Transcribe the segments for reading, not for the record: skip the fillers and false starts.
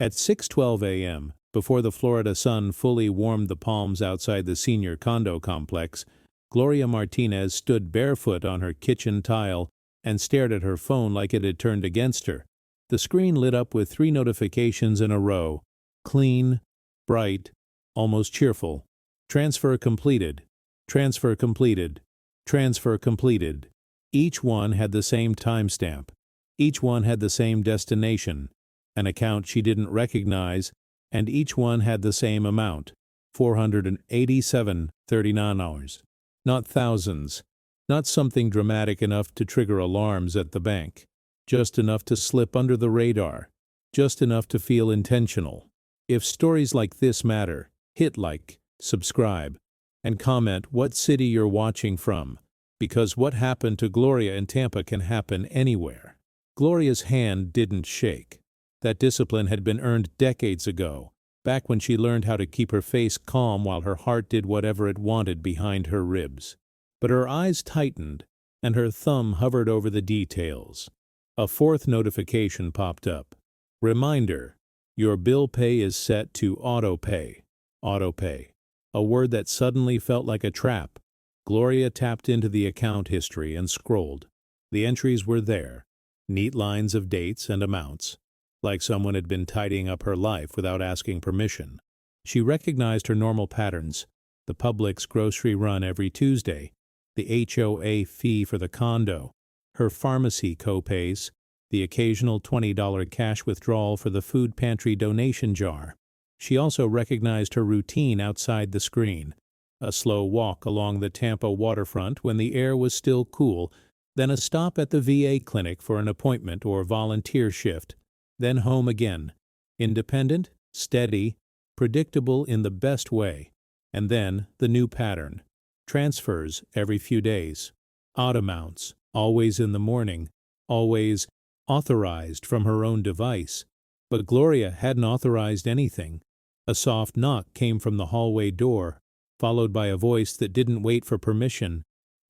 At 6:12 a.m., before the Florida sun fully warmed the palms outside the senior condo complex, Gloria Martinez stood barefoot on her kitchen tile and stared at her phone like it had turned against her. The screen lit up with 3 notifications in a row: clean, bright, almost cheerful. Transfer completed. Transfer completed. Transfer completed. Each one had the same timestamp. Each one had the same destination, an account she didn't recognize, and each one had the same amount, $487.39. Not thousands. Not something dramatic enough to trigger alarms at the bank. Just enough to slip under the radar. Just enough to feel intentional. If stories like this matter, hit like, subscribe, and comment what city you're watching from, because what happened to Gloria in Tampa can happen anywhere. Gloria's hand didn't shake. That discipline had been earned decades ago, back when she learned how to keep her face calm while her heart did whatever it wanted behind her ribs. But her eyes tightened, and her thumb hovered over the details. A 4th notification popped up. Reminder: your bill pay is set to auto-pay. Auto-pay. A word that suddenly felt like a trap. Gloria tapped into the account history and scrolled. The entries were there. Neat lines of dates and amounts, like someone had been tidying up her life without asking permission. She recognized her normal patterns: the Publix grocery run every Tuesday, the HOA fee for the condo, her pharmacy co-pays, the occasional $20 cash withdrawal for the food pantry donation jar. She also recognized her routine outside the screen: a slow walk along the Tampa waterfront when the air was still cool, then a stop at the VA clinic for an appointment or volunteer shift, then home again. Independent, steady, predictable in the best way. And then the new pattern: transfers every few days. Odd amounts, always in the morning, always authorized from her own device. But Gloria hadn't authorized anything. A soft knock came from the hallway door, followed by a voice that didn't wait for permission.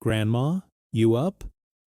"Grandma, you up?"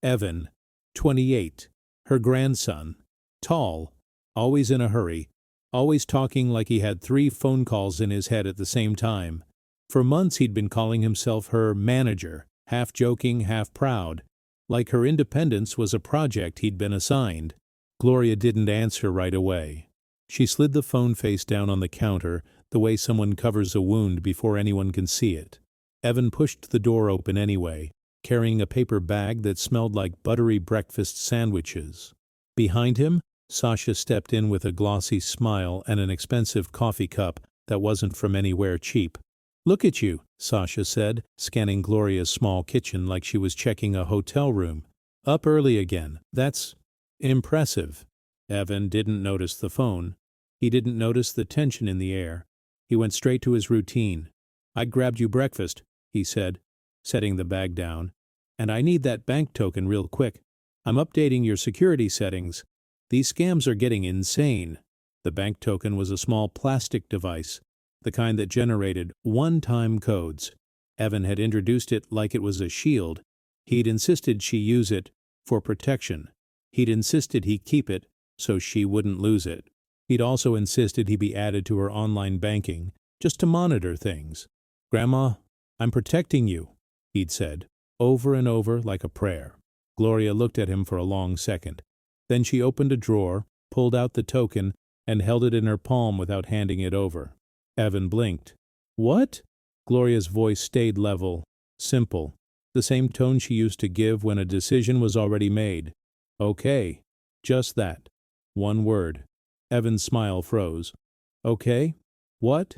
Evan, 28, her grandson, tall, always in a hurry, always talking like he had 3 phone calls in his head at the same time. For months he'd been calling himself her manager, half joking, half proud, like her independence was a project he'd been assigned. Gloria didn't answer right away. She slid the phone face down on the counter, the way someone covers a wound before anyone can see it. Evan pushed the door open anyway, carrying a paper bag that smelled like buttery breakfast sandwiches. Behind him, Sasha stepped in with a glossy smile and an expensive coffee cup that wasn't from anywhere cheap. "Look at you," Sasha said, scanning Gloria's small kitchen like she was checking a hotel room. "Up early again. That's impressive." Evan didn't notice the phone. He didn't notice the tension in the air. He went straight to his routine. "I grabbed you breakfast," he said, setting the bag down. "And I need that bank token real quick. I'm updating your security settings. These scams are getting insane." The bank token was a small plastic device, the kind that generated one-time codes. Evan had introduced it like it was a shield. He'd insisted she use it for protection. He'd insisted he keep it so she wouldn't lose it. He'd also insisted he be added to her online banking, just to monitor things. "Grandma, I'm protecting you," he'd said, over and over like a prayer. Gloria looked at him for a long second. Then she opened a drawer, pulled out the token, and held it in her palm without handing it over. Evan blinked. "What?" Gloria's voice stayed level, simple, the same tone she used to give when a decision was already made. "Okay. Just that. One word." Evan's smile froze. "Okay? What?"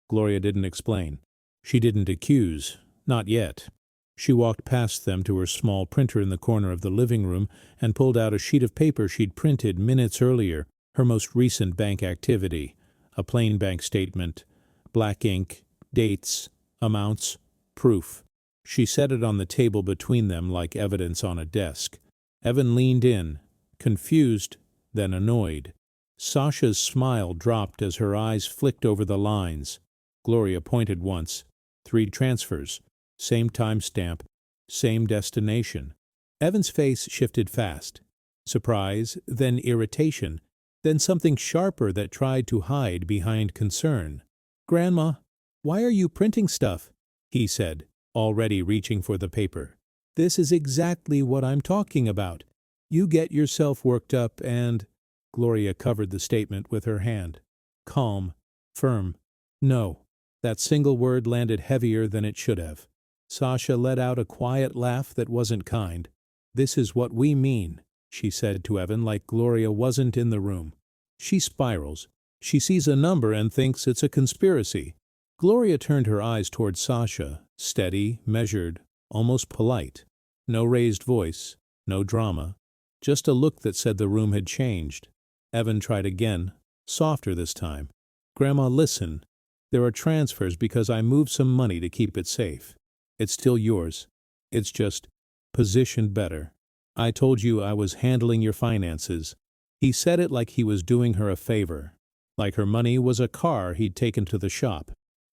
Gloria didn't explain. She didn't accuse. Not yet. She walked past them to her small printer in the corner of the living room and pulled out a sheet of paper she'd printed minutes earlier, her most recent bank activity. A plain bank statement. Black ink, dates, amounts, proof. She set it on the table between them like evidence on a desk. Evan leaned in, confused, then annoyed. Sasha's smile dropped as her eyes flicked over the lines. Gloria pointed once. 3 transfers. Same timestamp. Same destination. Evan's face shifted fast. Surprise, then irritation. then something sharper that tried to hide behind concern. "Grandma, why are you printing stuff?" he said, already reaching for the paper. "This is exactly what I'm talking about. You get yourself worked up and—" Gloria covered the statement with her hand. Calm, firm. "No." That single word landed heavier than it should have. Sasha let out a quiet laugh that wasn't kind. "This is what we mean," she said to Evan like Gloria wasn't in the room. "She spirals. She sees a number and thinks it's a conspiracy." Gloria turned her eyes toward Sasha, steady, measured, almost polite. No raised voice, no drama, just a look that said the room had changed. Evan tried again, softer this time. "Grandma, listen. There are transfers because I moved some money to keep it safe. It's still yours. It's just positioned better. I told you I was handling your finances." He said it like he was doing her a favor, like her money was a car he'd taken to the shop.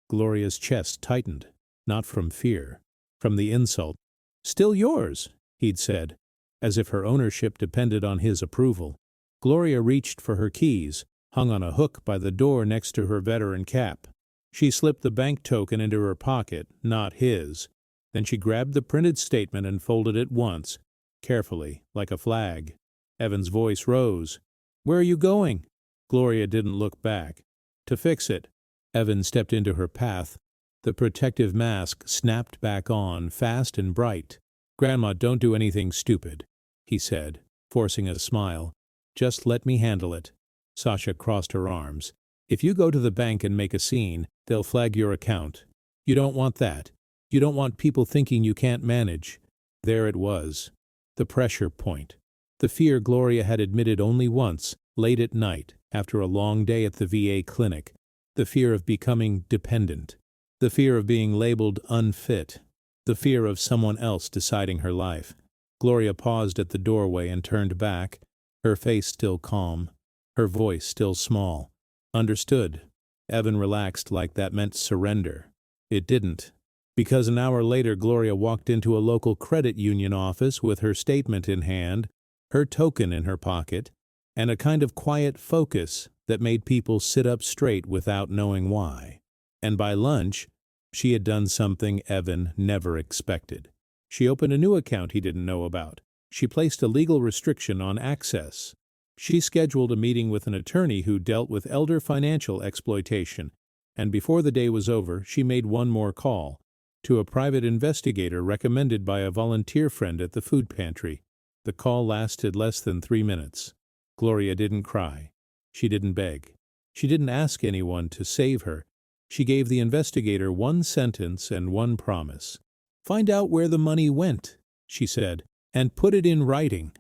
Gloria's chest tightened, not from fear, from the insult. "Still yours," he'd said, as if her ownership depended on his approval. Gloria reached for her keys, hung on a hook by the door next to her veteran cap. She slipped the bank token into her pocket, not his. Then she grabbed the printed statement and folded it once, carefully, like a flag. Evan's voice rose. "Where are you going?" Gloria didn't look back. "To fix it." Evan stepped into her path. The protective mask snapped back on, fast and bright. "Grandma, don't do anything stupid," he said, forcing a smile. "Just let me handle it." Sasha crossed her arms. "If you go to the bank and make a scene, they'll flag your account. You don't want that. You don't want people thinking you can't manage." There it was. The pressure point. The fear Gloria had admitted only once, late at night, after a long day at the VA clinic. The fear of becoming dependent. The fear of being labeled unfit. The fear of someone else deciding her life. Gloria paused at the doorway and turned back, her face still calm, her voice still small. "Understood." Evan relaxed like that meant surrender. It didn't. Because an hour later Gloria walked into a local credit union office with her statement in hand, her token in her pocket, and a kind of quiet focus that made people sit up straight without knowing why. And by lunch, she had done something Evan never expected. She opened a new account he didn't know about. She placed a legal restriction on access. She scheduled a meeting with an attorney who dealt with elder financial exploitation, and before the day was over, she made one more call, to a private investigator recommended by a volunteer friend at the food pantry. The call lasted less than 3 minutes. Gloria didn't cry. She didn't beg. She didn't ask anyone to save her. She gave the investigator one sentence and one promise. "Find out where the money went," she said, "and put it in writing."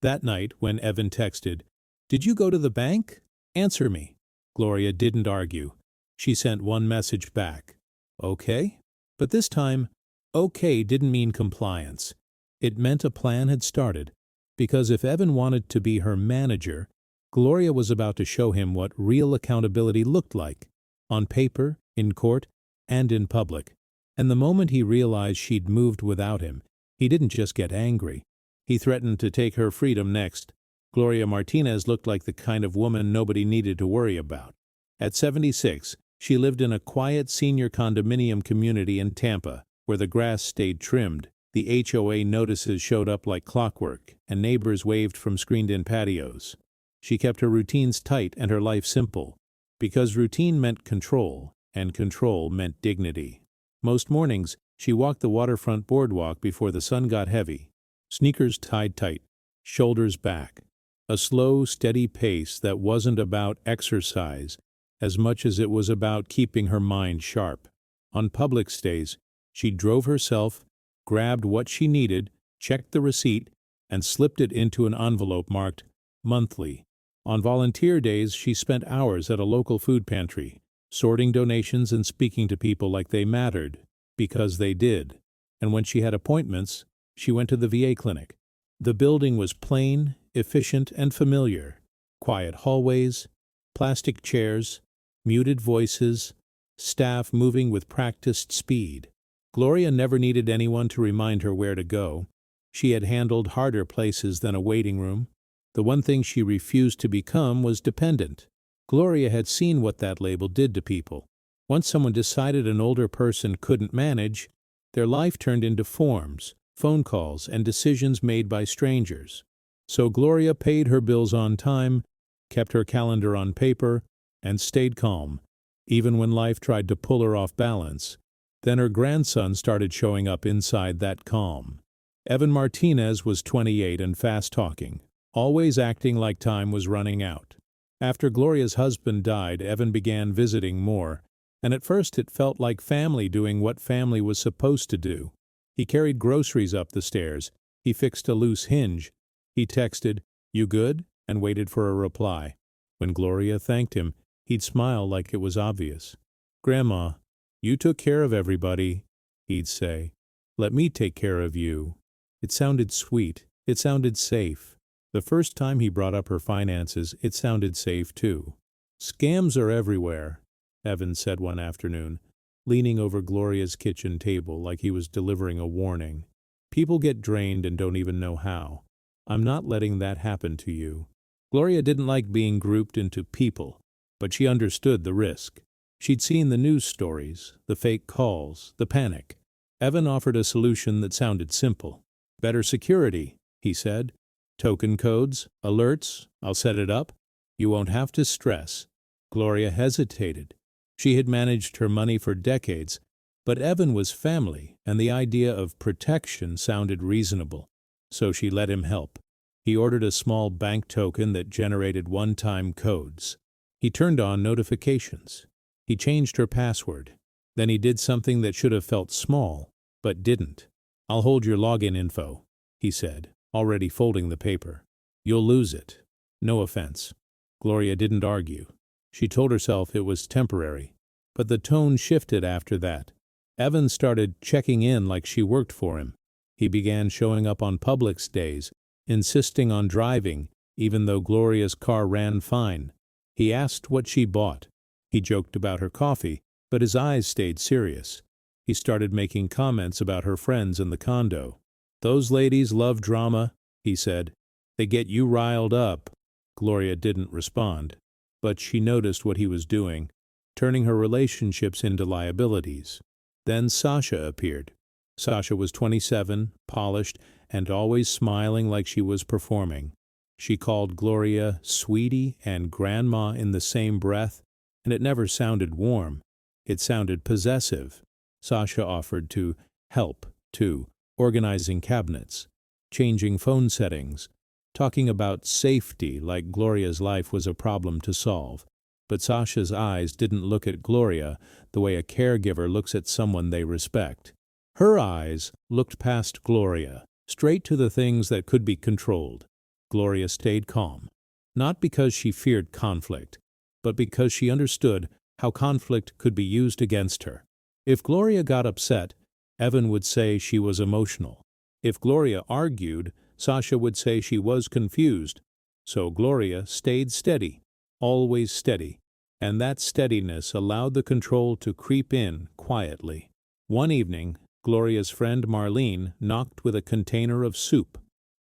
That night, when Evan texted, "Did you go to the bank? Answer me." Gloria didn't argue. She sent one message back. "Okay?" But this time, okay didn't mean compliance. It meant a plan had started, because if Evan wanted to be her manager, Gloria was about to show him what real accountability looked like, on paper, in court, and in public. And the moment he realized she'd moved without him, he didn't just get angry. He threatened to take her freedom next. Gloria Martinez looked like the kind of woman nobody needed to worry about. At 76, she lived in a quiet senior condominium community in Tampa, where the grass stayed trimmed, the HOA notices showed up like clockwork, and neighbors waved from screened-in patios. She kept her routines tight and her life simple, because routine meant control, and control meant dignity. Most mornings, she walked the waterfront boardwalk before the sun got heavy, sneakers tied tight, shoulders back. A slow, steady pace that wasn't about exercise as much as it was about keeping her mind sharp. On Publix days, she drove herself, grabbed what she needed, checked the receipt, and slipped it into an envelope marked monthly. On volunteer days, she spent hours at a local food pantry, sorting donations and speaking to people like they mattered, because they did. And when she had appointments, she went to the VA clinic. The building was plain, efficient, and familiar. Quiet hallways, plastic chairs, muted voices, staff moving with practiced speed. Gloria never needed anyone to remind her where to go. She had handled harder places than a waiting room. The one thing she refused to become was dependent. Gloria had seen what that label did to people. Once someone decided an older person couldn't manage, their life turned into forms, phone calls, and decisions made by strangers. So Gloria paid her bills on time, kept her calendar on paper, and stayed calm, even when life tried to pull her off balance. Then her grandson started showing up inside that calm. Evan Martinez was 28 and fast-talking, always acting like time was running out. After Gloria's husband died, Evan began visiting more, and at first it felt like family doing what family was supposed to do. He carried groceries up the stairs, he fixed a loose hinge, he texted, "You good?" and waited for a reply. When Gloria thanked him, he'd smile like it was obvious. "Grandma, you took care of everybody," he'd say. "Let me take care of you." It sounded sweet, it sounded safe. The first time he brought up her finances, it sounded safe too. "Scams are everywhere," Evan said one afternoon, leaning over Gloria's kitchen table like he was delivering a warning. "People get drained and don't even know how. I'm not letting that happen to you." Gloria didn't like being grouped into people, but she understood the risk. She'd seen the news stories, the fake calls, the panic. Evan offered a solution that sounded simple. "Better security," he said. "Token codes, alerts, I'll set it up. You won't have to stress." Gloria hesitated. She had managed her money for decades, but Evan was family, and the idea of protection sounded reasonable. So she let him help. He ordered a small bank token that generated one-time codes. He turned on notifications. He changed her password. Then he did something that should have felt small, but didn't. "I'll hold your login info," he said, already folding the paper. "You'll lose it. No offense." Gloria didn't argue. She told herself it was temporary. But the tone shifted after that. Evan started checking in like she worked for him. He began showing up on Publix days, insisting on driving, even though Gloria's car ran fine. He asked what she bought. He joked about her coffee, but his eyes stayed serious. He started making comments about her friends in the condo. "Those ladies love drama," he said. "They get you riled up." Gloria didn't respond, but she noticed what he was doing, turning her relationships into liabilities. Then Sasha appeared. Sasha was 27, polished, and always smiling like she was performing. She called Gloria sweetie and grandma in the same breath, and it never sounded warm. It sounded possessive. Sasha offered to help, too, organizing cabinets, changing phone settings, talking about safety like Gloria's life was a problem to solve. But Sasha's eyes didn't look at Gloria the way a caregiver looks at someone they respect. Her eyes looked past Gloria, straight to the things that could be controlled. Gloria stayed calm, not because she feared conflict, but because she understood how conflict could be used against her. If Gloria got upset, Evan would say she was emotional. If Gloria argued, Sasha would say she was confused. So Gloria stayed steady, always steady, and that steadiness allowed the control to creep in quietly. One evening, Gloria's friend Marlene knocked with a container of soup.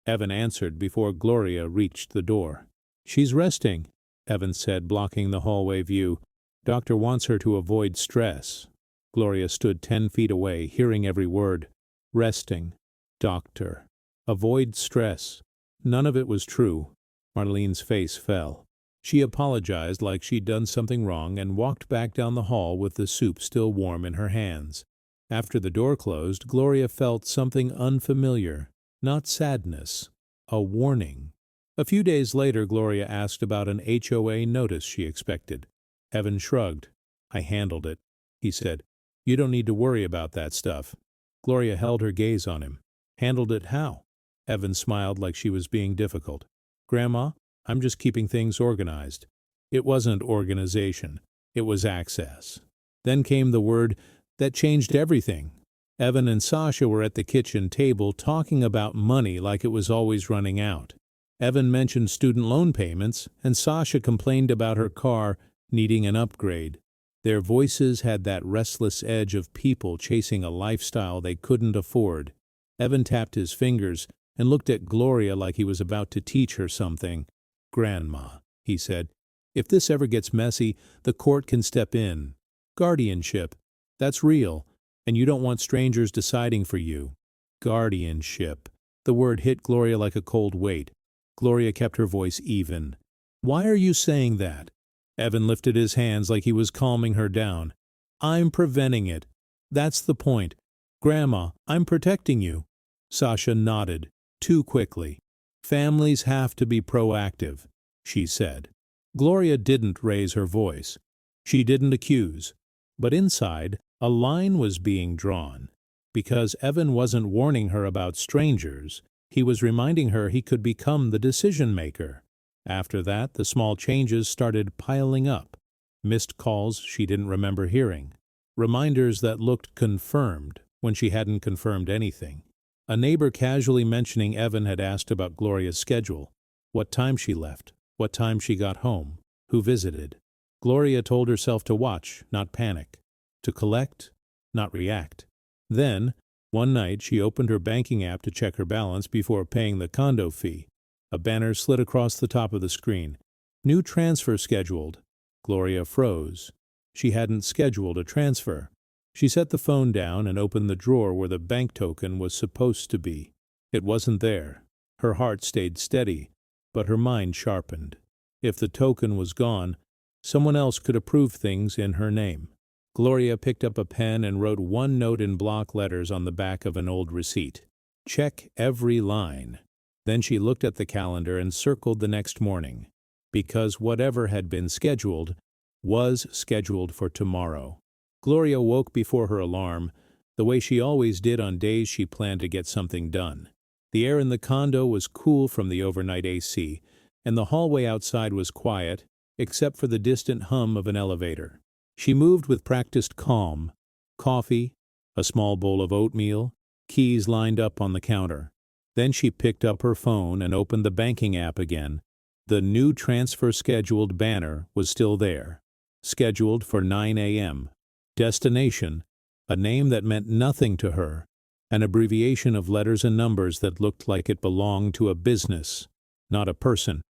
Evan answered before Gloria reached the door. "She's resting," Evan said, blocking the hallway view. "Doctor wants her to avoid stress." Gloria stood 10 feet away, hearing every word. Resting. Doctor. Avoid stress. None of it was true. Marlene's face fell. She apologized like she'd done something wrong and walked back down the hall with the soup still warm in her hands. After the door closed, Gloria felt something unfamiliar. Not sadness. A warning. A few days later, Gloria asked about an HOA notice she expected. Evan shrugged. "I handled it," he said. "You don't need to worry about that stuff." Gloria held her gaze on him. "Handled it how?" Evan smiled like she was being difficult. "Grandma, I'm just keeping things organized." It wasn't organization. It was access. Then came the word that changed everything. Evan and Sasha were at the kitchen table talking about money like it was always running out. Evan mentioned student loan payments, and Sasha complained about her car needing an upgrade. Their voices had that restless edge of people chasing a lifestyle they couldn't afford. Evan tapped his fingers, and looked at Gloria like he was about to teach her something. "Grandma," he said, "if this ever gets messy, the court can step in. Guardianship. That's real, and you don't want strangers deciding for you." Guardianship. The word hit Gloria like a cold weight. Gloria kept her voice even. "Why are you saying that?" Evan lifted his hands like he was calming her down. "I'm preventing it. That's the point. Grandma, I'm protecting you." Sasha nodded, too quickly. "Families have to be proactive," she said. Gloria didn't raise her voice. She didn't accuse. But inside, a line was being drawn. Because Evan wasn't warning her about strangers, he was reminding her he could become the decision-maker. After that, the small changes started piling up. Missed calls she didn't remember hearing. Reminders that looked confirmed when she hadn't confirmed anything. A neighbor casually mentioning Evan had asked about Gloria's schedule, what time she left, what time she got home, who visited. Gloria told herself to watch, not panic, to collect, not react. Then, one night she opened her banking app to check her balance before paying the condo fee. A banner slid across the top of the screen. "New transfer scheduled." Gloria froze. She hadn't scheduled a transfer. She set the phone down and opened the drawer where the bank token was supposed to be. It wasn't there. Her heart stayed steady, but her mind sharpened. If the token was gone, someone else could approve things in her name. Gloria picked up a pen and wrote one note in block letters on the back of an old receipt. Check every line. Then she looked at the calendar and circled the next morning, because whatever had been scheduled was scheduled for tomorrow. Gloria woke before her alarm, the way she always did on days she planned to get something done. The air in the condo was cool from the overnight AC, and the hallway outside was quiet, except for the distant hum of an elevator. She moved with practiced calm. Coffee, a small bowl of oatmeal, keys lined up on the counter. Then she picked up her phone and opened the banking app again. The new transfer scheduled banner was still there. Scheduled for 9 a.m. Destination, a name that meant nothing to her, an abbreviation of letters and numbers that looked like it belonged to a business, not a person.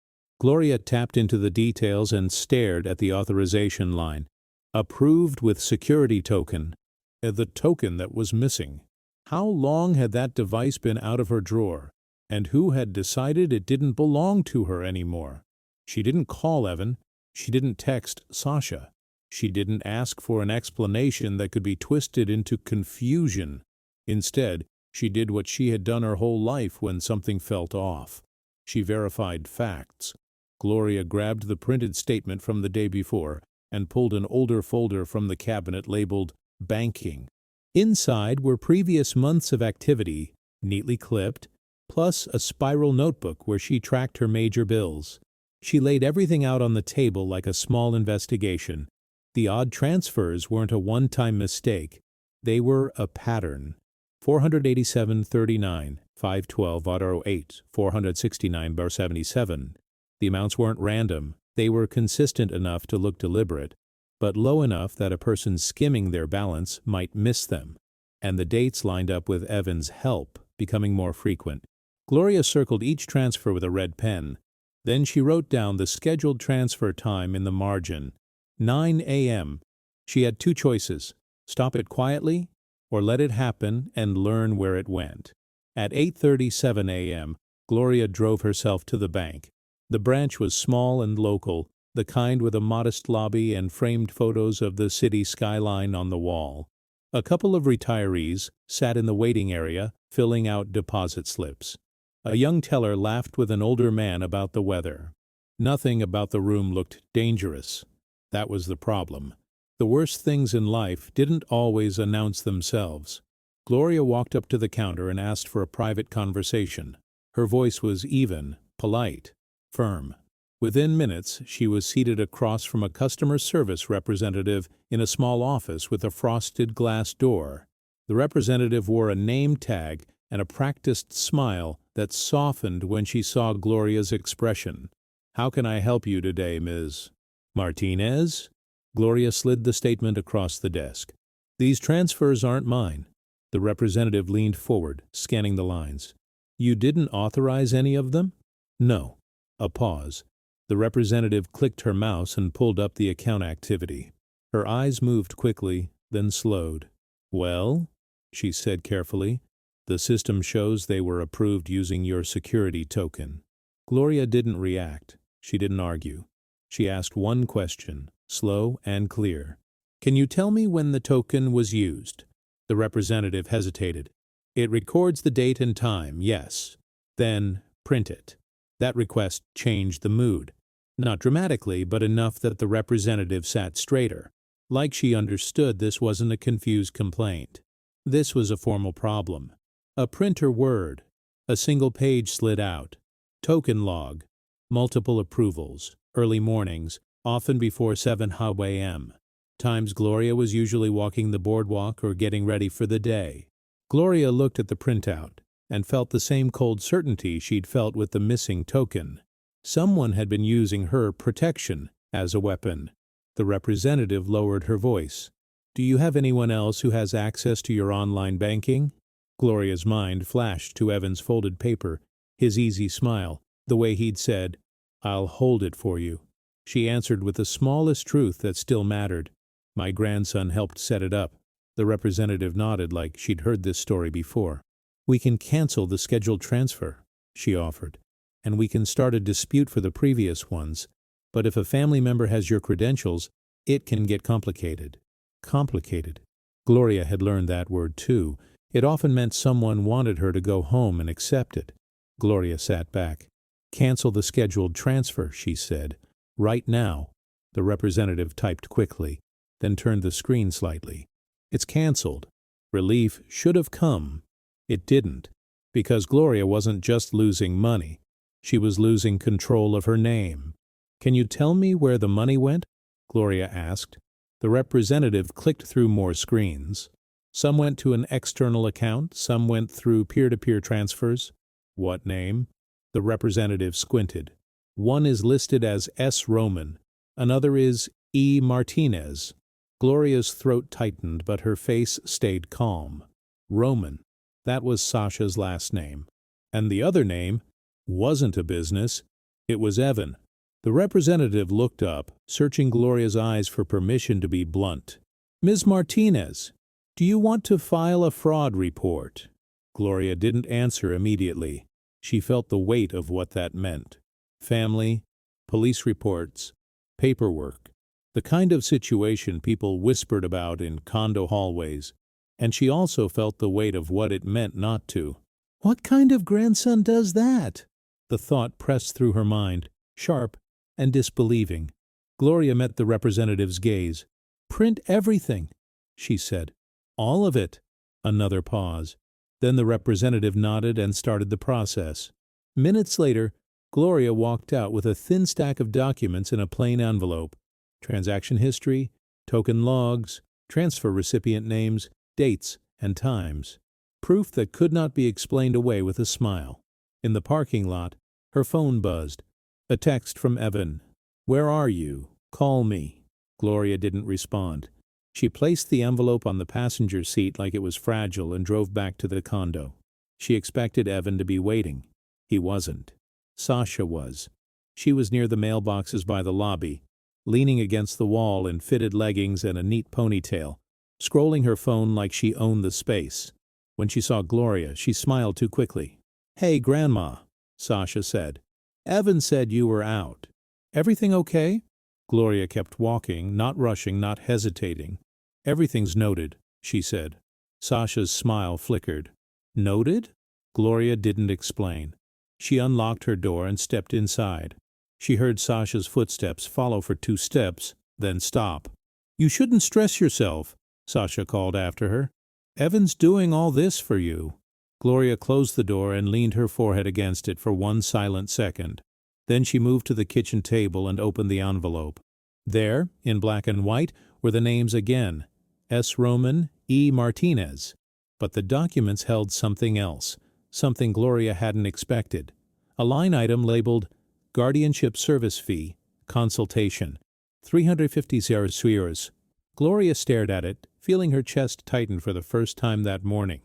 Gloria tapped into the details and stared at the authorization line. Approved with security token. The token that was missing. How long had that device been out of her drawer? And who had decided it didn't belong to her anymore? She didn't call Evan. She didn't text Sasha. She didn't ask for an explanation that could be twisted into confusion. Instead, she did what she had done her whole life when something felt off. She verified facts. Gloria grabbed the printed statement from the day before and pulled an older folder from the cabinet labeled Banking. Inside were previous months of activity, neatly clipped, plus a spiral notebook where she tracked her major bills. She laid everything out on the table like a small investigation. The odd transfers weren't a one-time mistake. They were a pattern. 487.39, 512.08, 469.77. The amounts weren't random. They were consistent enough to look deliberate, but low enough that a person skimming their balance might miss them. And the dates lined up with Evan's help, becoming more frequent. Gloria circled each transfer with a red pen. Then she wrote down the scheduled transfer time in the margin. 9 a.m. She had two choices: stop it quietly or let it happen and learn where it went. At 8:37 a.m., Gloria drove herself to the bank. The branch was small and local, the kind with a modest lobby and framed photos of the city skyline on the wall. A couple of retirees sat in the waiting area, filling out deposit slips. A young teller laughed with an older man about the weather. Nothing about the room looked dangerous. That was the problem. The worst things in life didn't always announce themselves. Gloria walked up to the counter and asked for a private conversation. Her voice was even, polite, firm. Within minutes, she was seated across from a customer service representative in a small office with a frosted glass door. The representative wore a name tag and a practiced smile that softened when she saw Gloria's expression. "How can I help you today, Ms. Martinez?" Gloria slid the statement across the desk. "These transfers aren't mine." The representative leaned forward, scanning the lines. You didn't authorize any of them? No. A pause. The representative clicked her mouse and pulled up the account activity. Her eyes moved quickly, then slowed. Well, she said carefully, the system shows they were approved using your security token. Gloria didn't react. She didn't argue. She asked one question, slow and clear. Can you tell me when the token was used? The representative hesitated. It records the date and time, yes. Then print it. That request changed the mood. Not dramatically, but enough that the representative sat straighter. Like she understood this wasn't a confused complaint. This was a formal problem. A printer word. A single page slid out. Token log. Multiple approvals. Early mornings, often before 7 a.m. Times Gloria was usually walking the boardwalk or getting ready for the day. Gloria looked at the printout and felt the same cold certainty she'd felt with the missing token. Someone had been using her protection as a weapon. The representative lowered her voice. Do you have anyone else who has access to your online banking? Gloria's mind flashed to Evan's folded paper, his easy smile, the way he'd said, I'll hold it for you. She answered with the smallest truth that still mattered. My grandson helped set it up. The representative nodded like she'd heard this story before. We can cancel the scheduled transfer, she offered, and we can start a dispute for the previous ones. But if a family member has your credentials, it can get complicated. Complicated. Gloria had learned that word too. It often meant someone wanted her to go home and accept it. Gloria sat back. Cancel the scheduled transfer, she said. Right now. The representative typed quickly, then turned the screen slightly. It's canceled. Relief should have come. It didn't, because Gloria wasn't just losing money. She was losing control of her name. Can you tell me where the money went? Gloria asked. The representative clicked through more screens. Some went to an external account, some went through peer-to-peer transfers. What name? The representative squinted. One is listed as S. Roman, another is E. Martinez. Gloria's throat tightened, but her face stayed calm. Roman. That was Sasha's last name. And the other name wasn't a business. It was Evan. The representative looked up, searching Gloria's eyes for permission to be blunt. Ms. Martinez, do you want to file a fraud report? Gloria didn't answer immediately. She felt the weight of what that meant. Family, police reports, paperwork, the kind of situation people whispered about in condo hallways. And she also felt the weight of what it meant not to. What kind of grandson does that? The thought pressed through her mind, sharp and disbelieving. Gloria met the representative's gaze. Print everything, she said. All of it. Another pause. Then the representative nodded and started the process. Minutes later, Gloria walked out with a thin stack of documents in a plain envelope. Transaction history, token logs, transfer recipient names, dates, and times. Proof that could not be explained away with a smile. In the parking lot, her phone buzzed. A text from Evan. Where are you? Call me. Gloria didn't respond. She placed the envelope on the passenger seat like it was fragile and drove back to the condo. She expected Evan to be waiting. He wasn't. Sasha was. She was near the mailboxes by the lobby, leaning against the wall in fitted leggings and a neat ponytail, scrolling her phone like she owned the space. When she saw Gloria, she smiled too quickly. Hey, Grandma, Sasha said. Evan said you were out. Everything okay? Gloria kept walking, not rushing, not hesitating. Everything's noted, she said. Sasha's smile flickered. Noted? Gloria didn't explain. She unlocked her door and stepped inside. She heard Sasha's footsteps follow for 2 steps, then stop. You shouldn't stress yourself, Sasha called after her. Evan's doing all this for you. Gloria closed the door and leaned her forehead against it for 1 silent second. Then she moved to the kitchen table and opened the envelope. There, in black and white, were the names again. S. Roman, E. Martinez. But the documents held something else, something Gloria hadn't expected. A line item labeled Guardianship Service Fee, Consultation, 350 euros. Gloria stared at it, feeling her chest tighten for the first time that morning.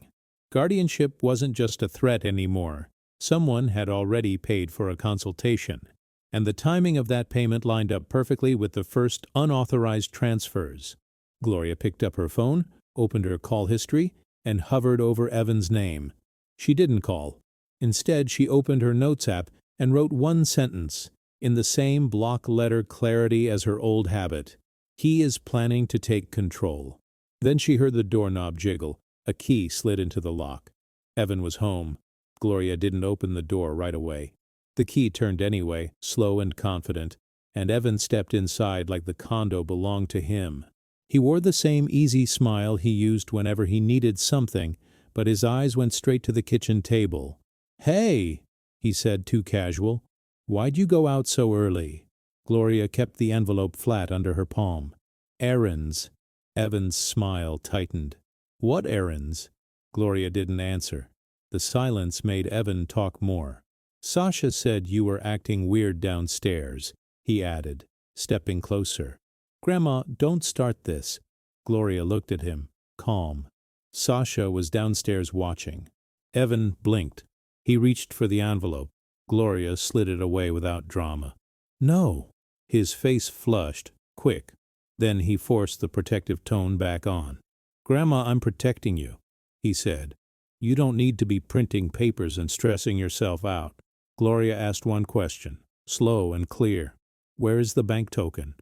Guardianship wasn't just a threat anymore. Someone had already paid for a consultation, and the timing of that payment lined up perfectly with the first unauthorized transfers. Gloria picked up her phone, opened her call history, and hovered over Evan's name. She didn't call. Instead, she opened her notes app and wrote one sentence, in the same block letter clarity as her old habit. He is planning to take control. Then she heard the doorknob jiggle. A key slid into the lock. Evan was home. Gloria didn't open the door right away. The key turned anyway, slow and confident, and Evan stepped inside like the condo belonged to him. He wore the same easy smile he used whenever he needed something, but his eyes went straight to the kitchen table. "Hey," he said, too casual. "Why'd you go out so early?" Gloria kept the envelope flat under her palm. "Errands." Evan's smile tightened. "What errands?" Gloria didn't answer. The silence made Evan talk more. "Sasha said you were acting weird downstairs," he added, stepping closer. "Grandma, don't start this." Gloria looked at him, calm. Sasha was downstairs watching. Evan blinked. He reached for the envelope. Gloria slid it away without drama. "No." His face flushed, quick. Then he forced the protective tone back on. "Grandma, I'm protecting you," he said. "You don't need to be printing papers and stressing yourself out." Gloria asked one question, slow and clear. "Where is the bank token?"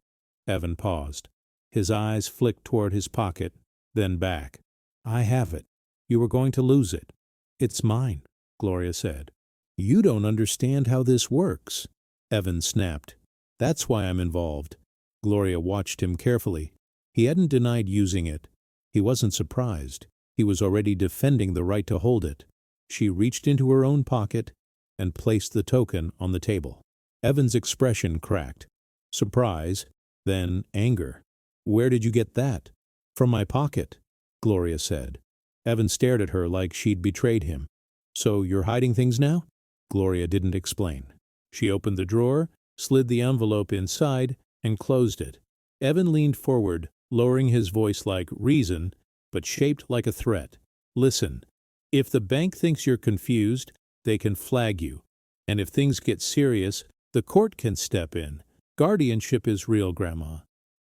Evan paused. His eyes flicked toward his pocket, then back. "I have it. You were going to lose it." "It's mine," Gloria said. "You don't understand how this works," Evan snapped. "That's why I'm involved." Gloria watched him carefully. He hadn't denied using it. He wasn't surprised. He was already defending the right to hold it. She reached into her own pocket and placed the token on the table. Evan's expression cracked. Surprise, then anger. "Where did you get that?" "From my pocket," Gloria said. Evan stared at her like she'd betrayed him. "So you're hiding things now?" Gloria didn't explain. She opened the drawer, slid the envelope inside, and closed it. Evan leaned forward, lowering his voice like reason, but shaped like a threat. "Listen, if the bank thinks you're confused, they can flag you. And if things get serious, the court can step in. Guardianship is real, Grandma."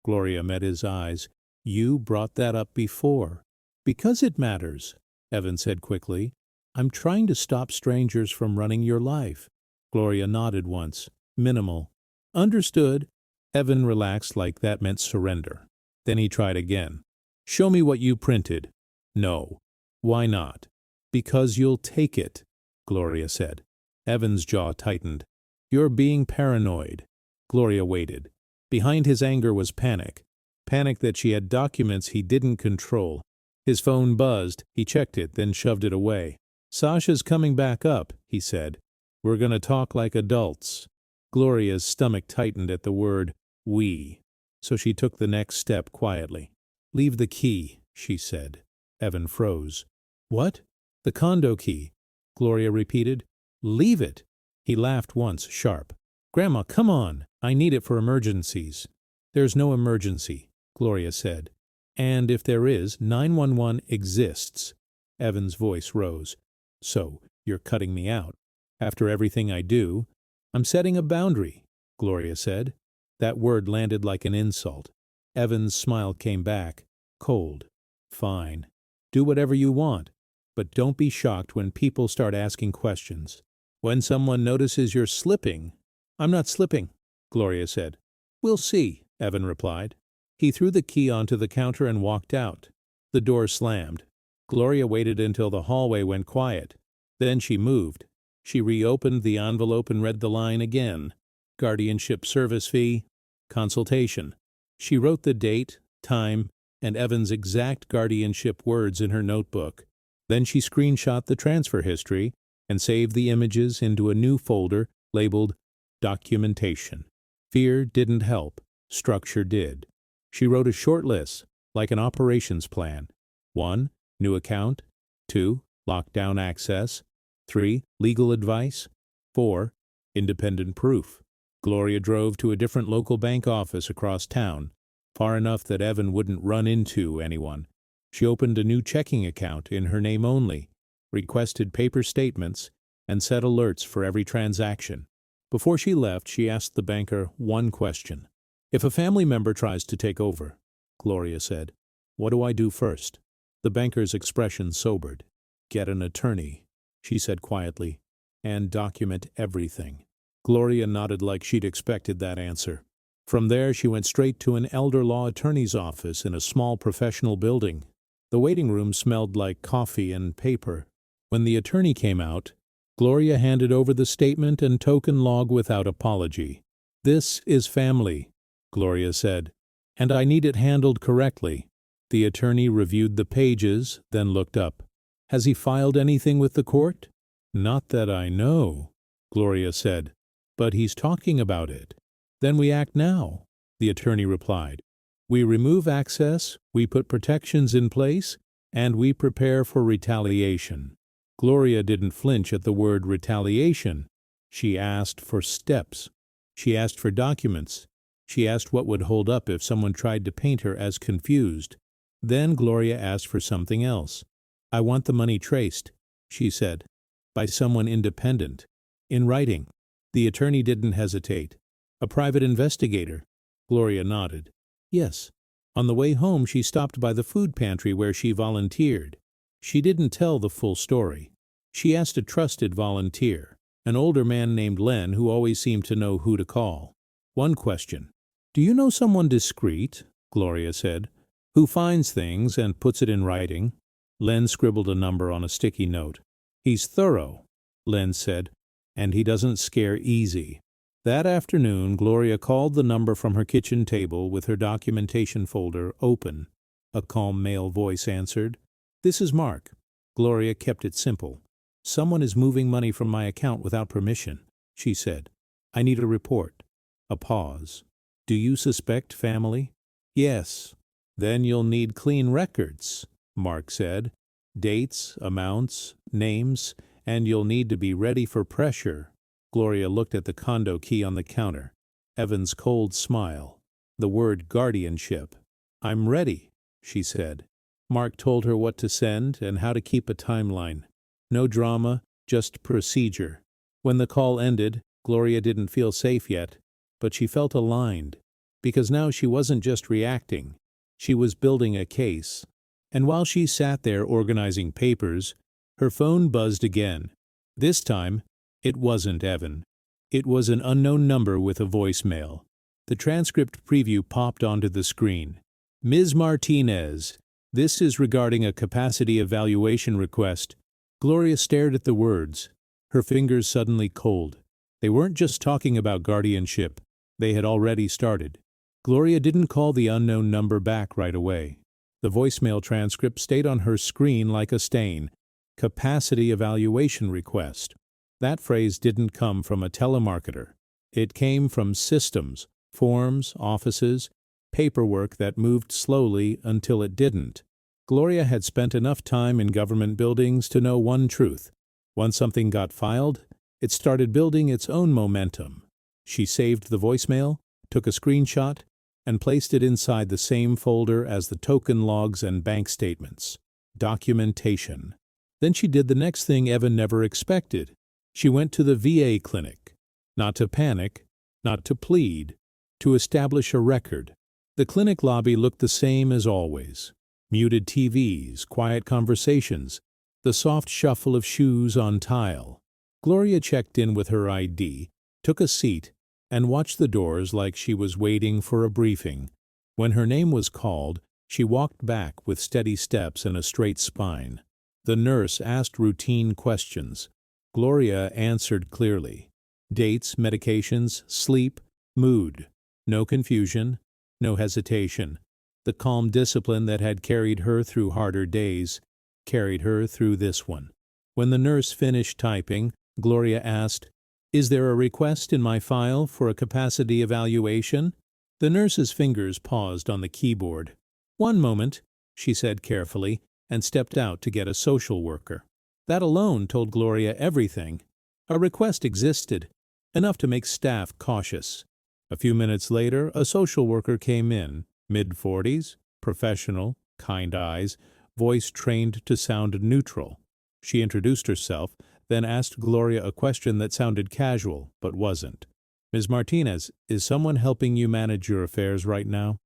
Gloria met his eyes. "You brought that up before." "Because it matters," Evan said quickly. "I'm trying to stop strangers from running your life." Gloria nodded once. Minimal. "Understood." Evan relaxed like that meant surrender. Then he tried again. "Show me what you printed." "No." "Why not?" "Because you'll take it," Gloria said. Evan's jaw tightened. "You're being paranoid." Gloria waited. Behind his anger was panic. Panic that she had documents he didn't control. His phone buzzed. He checked it, then shoved it away. "Sasha's coming back up," he said. "We're going to talk like adults." Gloria's stomach tightened at the word "we," so she took the next step quietly. "Leave the key," she said. Evan froze. "What?" "The condo key," Gloria repeated. "Leave it." He laughed once, sharp. "Grandma, come on. I need it for emergencies." "There's no emergency," Gloria said. "And if there is, 911 exists." Evan's voice rose. "So, you're cutting me out. After everything I do." "I'm setting a boundary," Gloria said. That word landed like an insult. Evan's smile came back, cold. "Fine. Do whatever you want. But don't be shocked when people start asking questions. When someone notices you're slipping." "I'm not slipping," Gloria said. "We'll see," Evan replied. He threw the key onto the counter and walked out. The door slammed. Gloria waited until the hallway went quiet. Then she moved. She reopened the envelope and read the line again. Guardianship service fee, consultation. She wrote the date, time, and Evan's exact guardianship words in her notebook. Then she screenshot the transfer history and saved the images into a new folder labeled Documentation. Fear didn't help. Structure did. She wrote a short list, like an operations plan. 1. New account. 2. Lockdown access. 3. Legal advice. 4. Independent proof. Gloria drove to a different local bank office across town, far enough that Evan wouldn't run into anyone. She opened a new checking account in her name only, requested paper statements, and set alerts for every transaction. Before she left, she asked the banker one question. "If a family member tries to take over," Gloria said, "what do I do first?" The banker's expression sobered. "Get an attorney," she said quietly, "and document everything." Gloria nodded like she'd expected that answer. From there, she went straight to an elder law attorney's office in a small professional building. The waiting room smelled like coffee and paper. When the attorney came out, Gloria handed over the statement and token log without apology. "This is family," Gloria said, "and I need it handled correctly." The attorney reviewed the pages, then looked up. "Has he filed anything with the court?" "Not that I know," Gloria said, "but he's talking about it." "Then we act now," the attorney replied. "We remove access, we put protections in place, and we prepare for retaliation." Gloria didn't flinch at the word retaliation. She asked for steps. She asked for documents. She asked what would hold up if someone tried to paint her as confused. Then Gloria asked for something else. "I want the money traced," she said, "by someone independent. In writing." The attorney didn't hesitate. "A private investigator?" Gloria nodded. "Yes." On the way home, she stopped by the food pantry where she volunteered. She didn't tell the full story. She asked a trusted volunteer, an older man named Len who always seemed to know who to call. One question. "Do you know someone discreet," Gloria said, "who finds things and puts it in writing?" Len scribbled a number on a sticky note. "He's thorough," Len said, "and he doesn't scare easy." That afternoon, Gloria called the number from her kitchen table with her documentation folder open. A calm male voice answered. "This is Mark." Gloria kept it simple. "Someone is moving money from my account without permission," she said. "I need a report." A pause. "Do you suspect family?" "Yes." "Then you'll need clean records," Mark said. "Dates, amounts, names, and you'll need to be ready for pressure." Gloria looked at the condo key on the counter. Evan's cold smile. The word guardianship. "I'm ready," she said. Mark told her what to send and how to keep a timeline. No drama, just procedure. When the call ended, Gloria didn't feel safe yet, but she felt aligned, because now she wasn't just reacting. She was building a case. And while she sat there organizing papers, her phone buzzed again. This time, it wasn't Evan. It was an unknown number with a voicemail. The transcript preview popped onto the screen. "Ms. Martinez, this is regarding a capacity evaluation request." Gloria stared at the words, her fingers suddenly cold. They weren't just talking about guardianship. They had already started. Gloria didn't call the unknown number back right away. The voicemail transcript stayed on her screen like a stain. Capacity evaluation request. That phrase didn't come from a telemarketer. It came from systems, forms, offices, paperwork that moved slowly until it didn't. Gloria had spent enough time in government buildings to know one truth. Once something got filed, it started building its own momentum. She saved the voicemail, took a screenshot, and placed it inside the same folder as the token logs and bank statements. Documentation. Then she did the next thing Evan never expected. She went to the VA clinic. Not to panic, not to plead, to establish a record. The clinic lobby looked the same as always. Muted TVs, quiet conversations, the soft shuffle of shoes on tile. Gloria checked in with her ID, took a seat, and watched the doors like she was waiting for a briefing. When her name was called, she walked back with steady steps and a straight spine. The nurse asked routine questions. Gloria answered clearly. Dates, medications, sleep, mood. No confusion, no hesitation. The calm discipline that had carried her through harder days carried her through this one. When the nurse finished typing, Gloria asked, "Is there a request in my file for a capacity evaluation?" The nurse's fingers paused on the keyboard. "One moment," she said carefully, and stepped out to get a social worker. That alone told Gloria everything. A request existed, enough to make staff cautious. A few minutes later, a social worker came in, mid-40s, professional, kind eyes, voice trained to sound neutral. She introduced herself, then asked Gloria a question that sounded casual, but wasn't. "Ms. Martinez, is someone helping you manage your affairs right now?"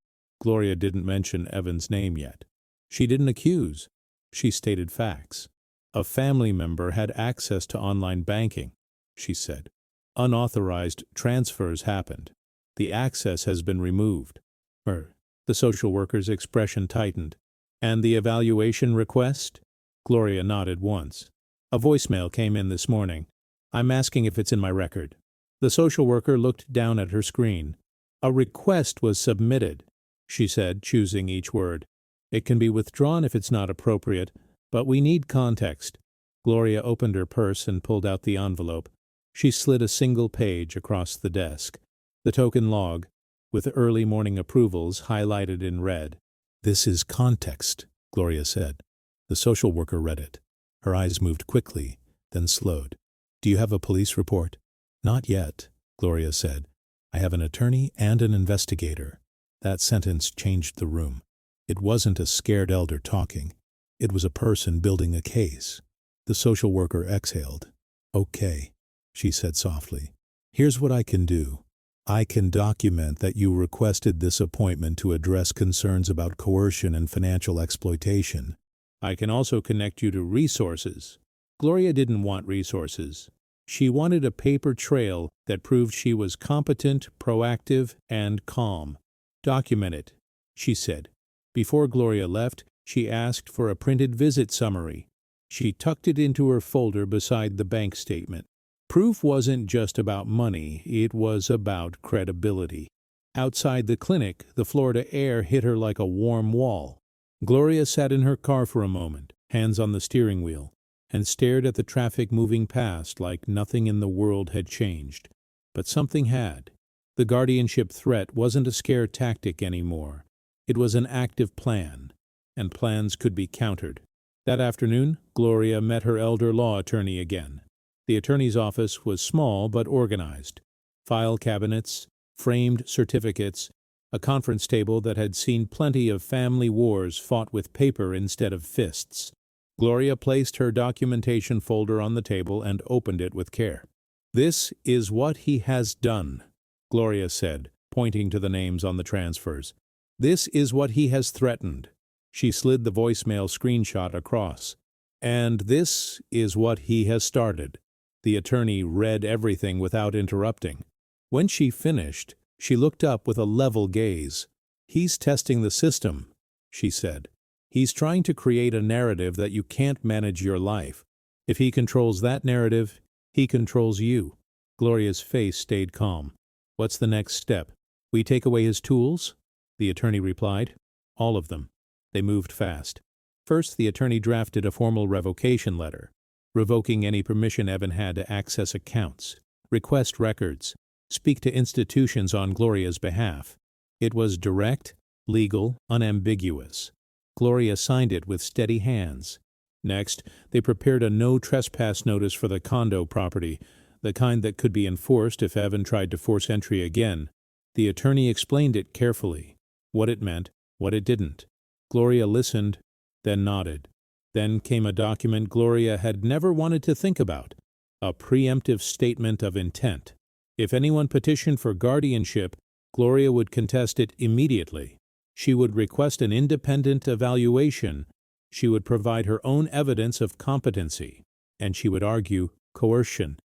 Gloria didn't mention Evan's name yet. She didn't accuse. She stated facts. A family member had access to online banking, she said. Unauthorized transfers happened. The access has been removed. The social worker's expression tightened. "And the evaluation request?" Gloria nodded once. "A voicemail came in this morning. I'm asking if it's in my record." The social worker looked down at her screen. "A request was submitted," she said, choosing each word. "It can be withdrawn if it's not appropriate, but we need context." Gloria opened her purse and pulled out the envelope. She slid a single page across the desk. The token log, with early morning approvals highlighted in red. "This is context," Gloria said. The social worker read it. Her eyes moved quickly, then slowed. "Do you have a police report?" "Not yet," Gloria said. "I have an attorney and an investigator." That sentence changed the room. It wasn't a scared elder talking. It was a person building a case. The social worker exhaled. "Okay," she said softly. "Here's what I can do. I can document that you requested this appointment to address concerns about coercion and financial exploitation. I can also connect you to resources." Gloria didn't want resources. She wanted a paper trail that proved she was competent, proactive, and calm. "Document it," she said. Before Gloria left, she asked for a printed visit summary. She tucked it into her folder beside the bank statement. Proof wasn't just about money, it was about credibility. Outside the clinic, the Florida air hit her like a warm wall. Gloria sat in her car for a moment, hands on the steering wheel, and stared at the traffic moving past like nothing in the world had changed. But something had. The guardianship threat wasn't a scare tactic anymore. It was an active plan, and plans could be countered. That afternoon, Gloria met her elder law attorney again. The attorney's office was small but organized. File cabinets, framed certificates, a conference table that had seen plenty of family wars fought with paper instead of fists. Gloria placed her documentation folder on the table and opened it with care. "This is what he has done," Gloria said, pointing to the names on the transfers. "This is what he has threatened." She slid the voicemail screenshot across. "And this is what he has started." The attorney read everything without interrupting. When she finished, she looked up with a level gaze. "He's testing the system," she said. "He's trying to create a narrative that you can't manage your life. If he controls that narrative, he controls you." Gloria's face stayed calm. "What's the next step? We take away his tools?" The attorney replied. "All of them." They moved fast. First, the attorney drafted a formal revocation letter, revoking any permission Evan had to access accounts, request records, speak to institutions on Gloria's behalf. It was direct, legal, unambiguous. Gloria signed it with steady hands. Next, they prepared a no trespass notice for the condo property, the kind that could be enforced if Evan tried to force entry again. The attorney explained it carefully, what it meant, what it didn't. Gloria listened, then nodded. Then came a document Gloria had never wanted to think about, a preemptive statement of intent. If anyone petitioned for guardianship, Gloria would contest it immediately. She would request an independent evaluation. She would provide her own evidence of competency, and she would argue coercion.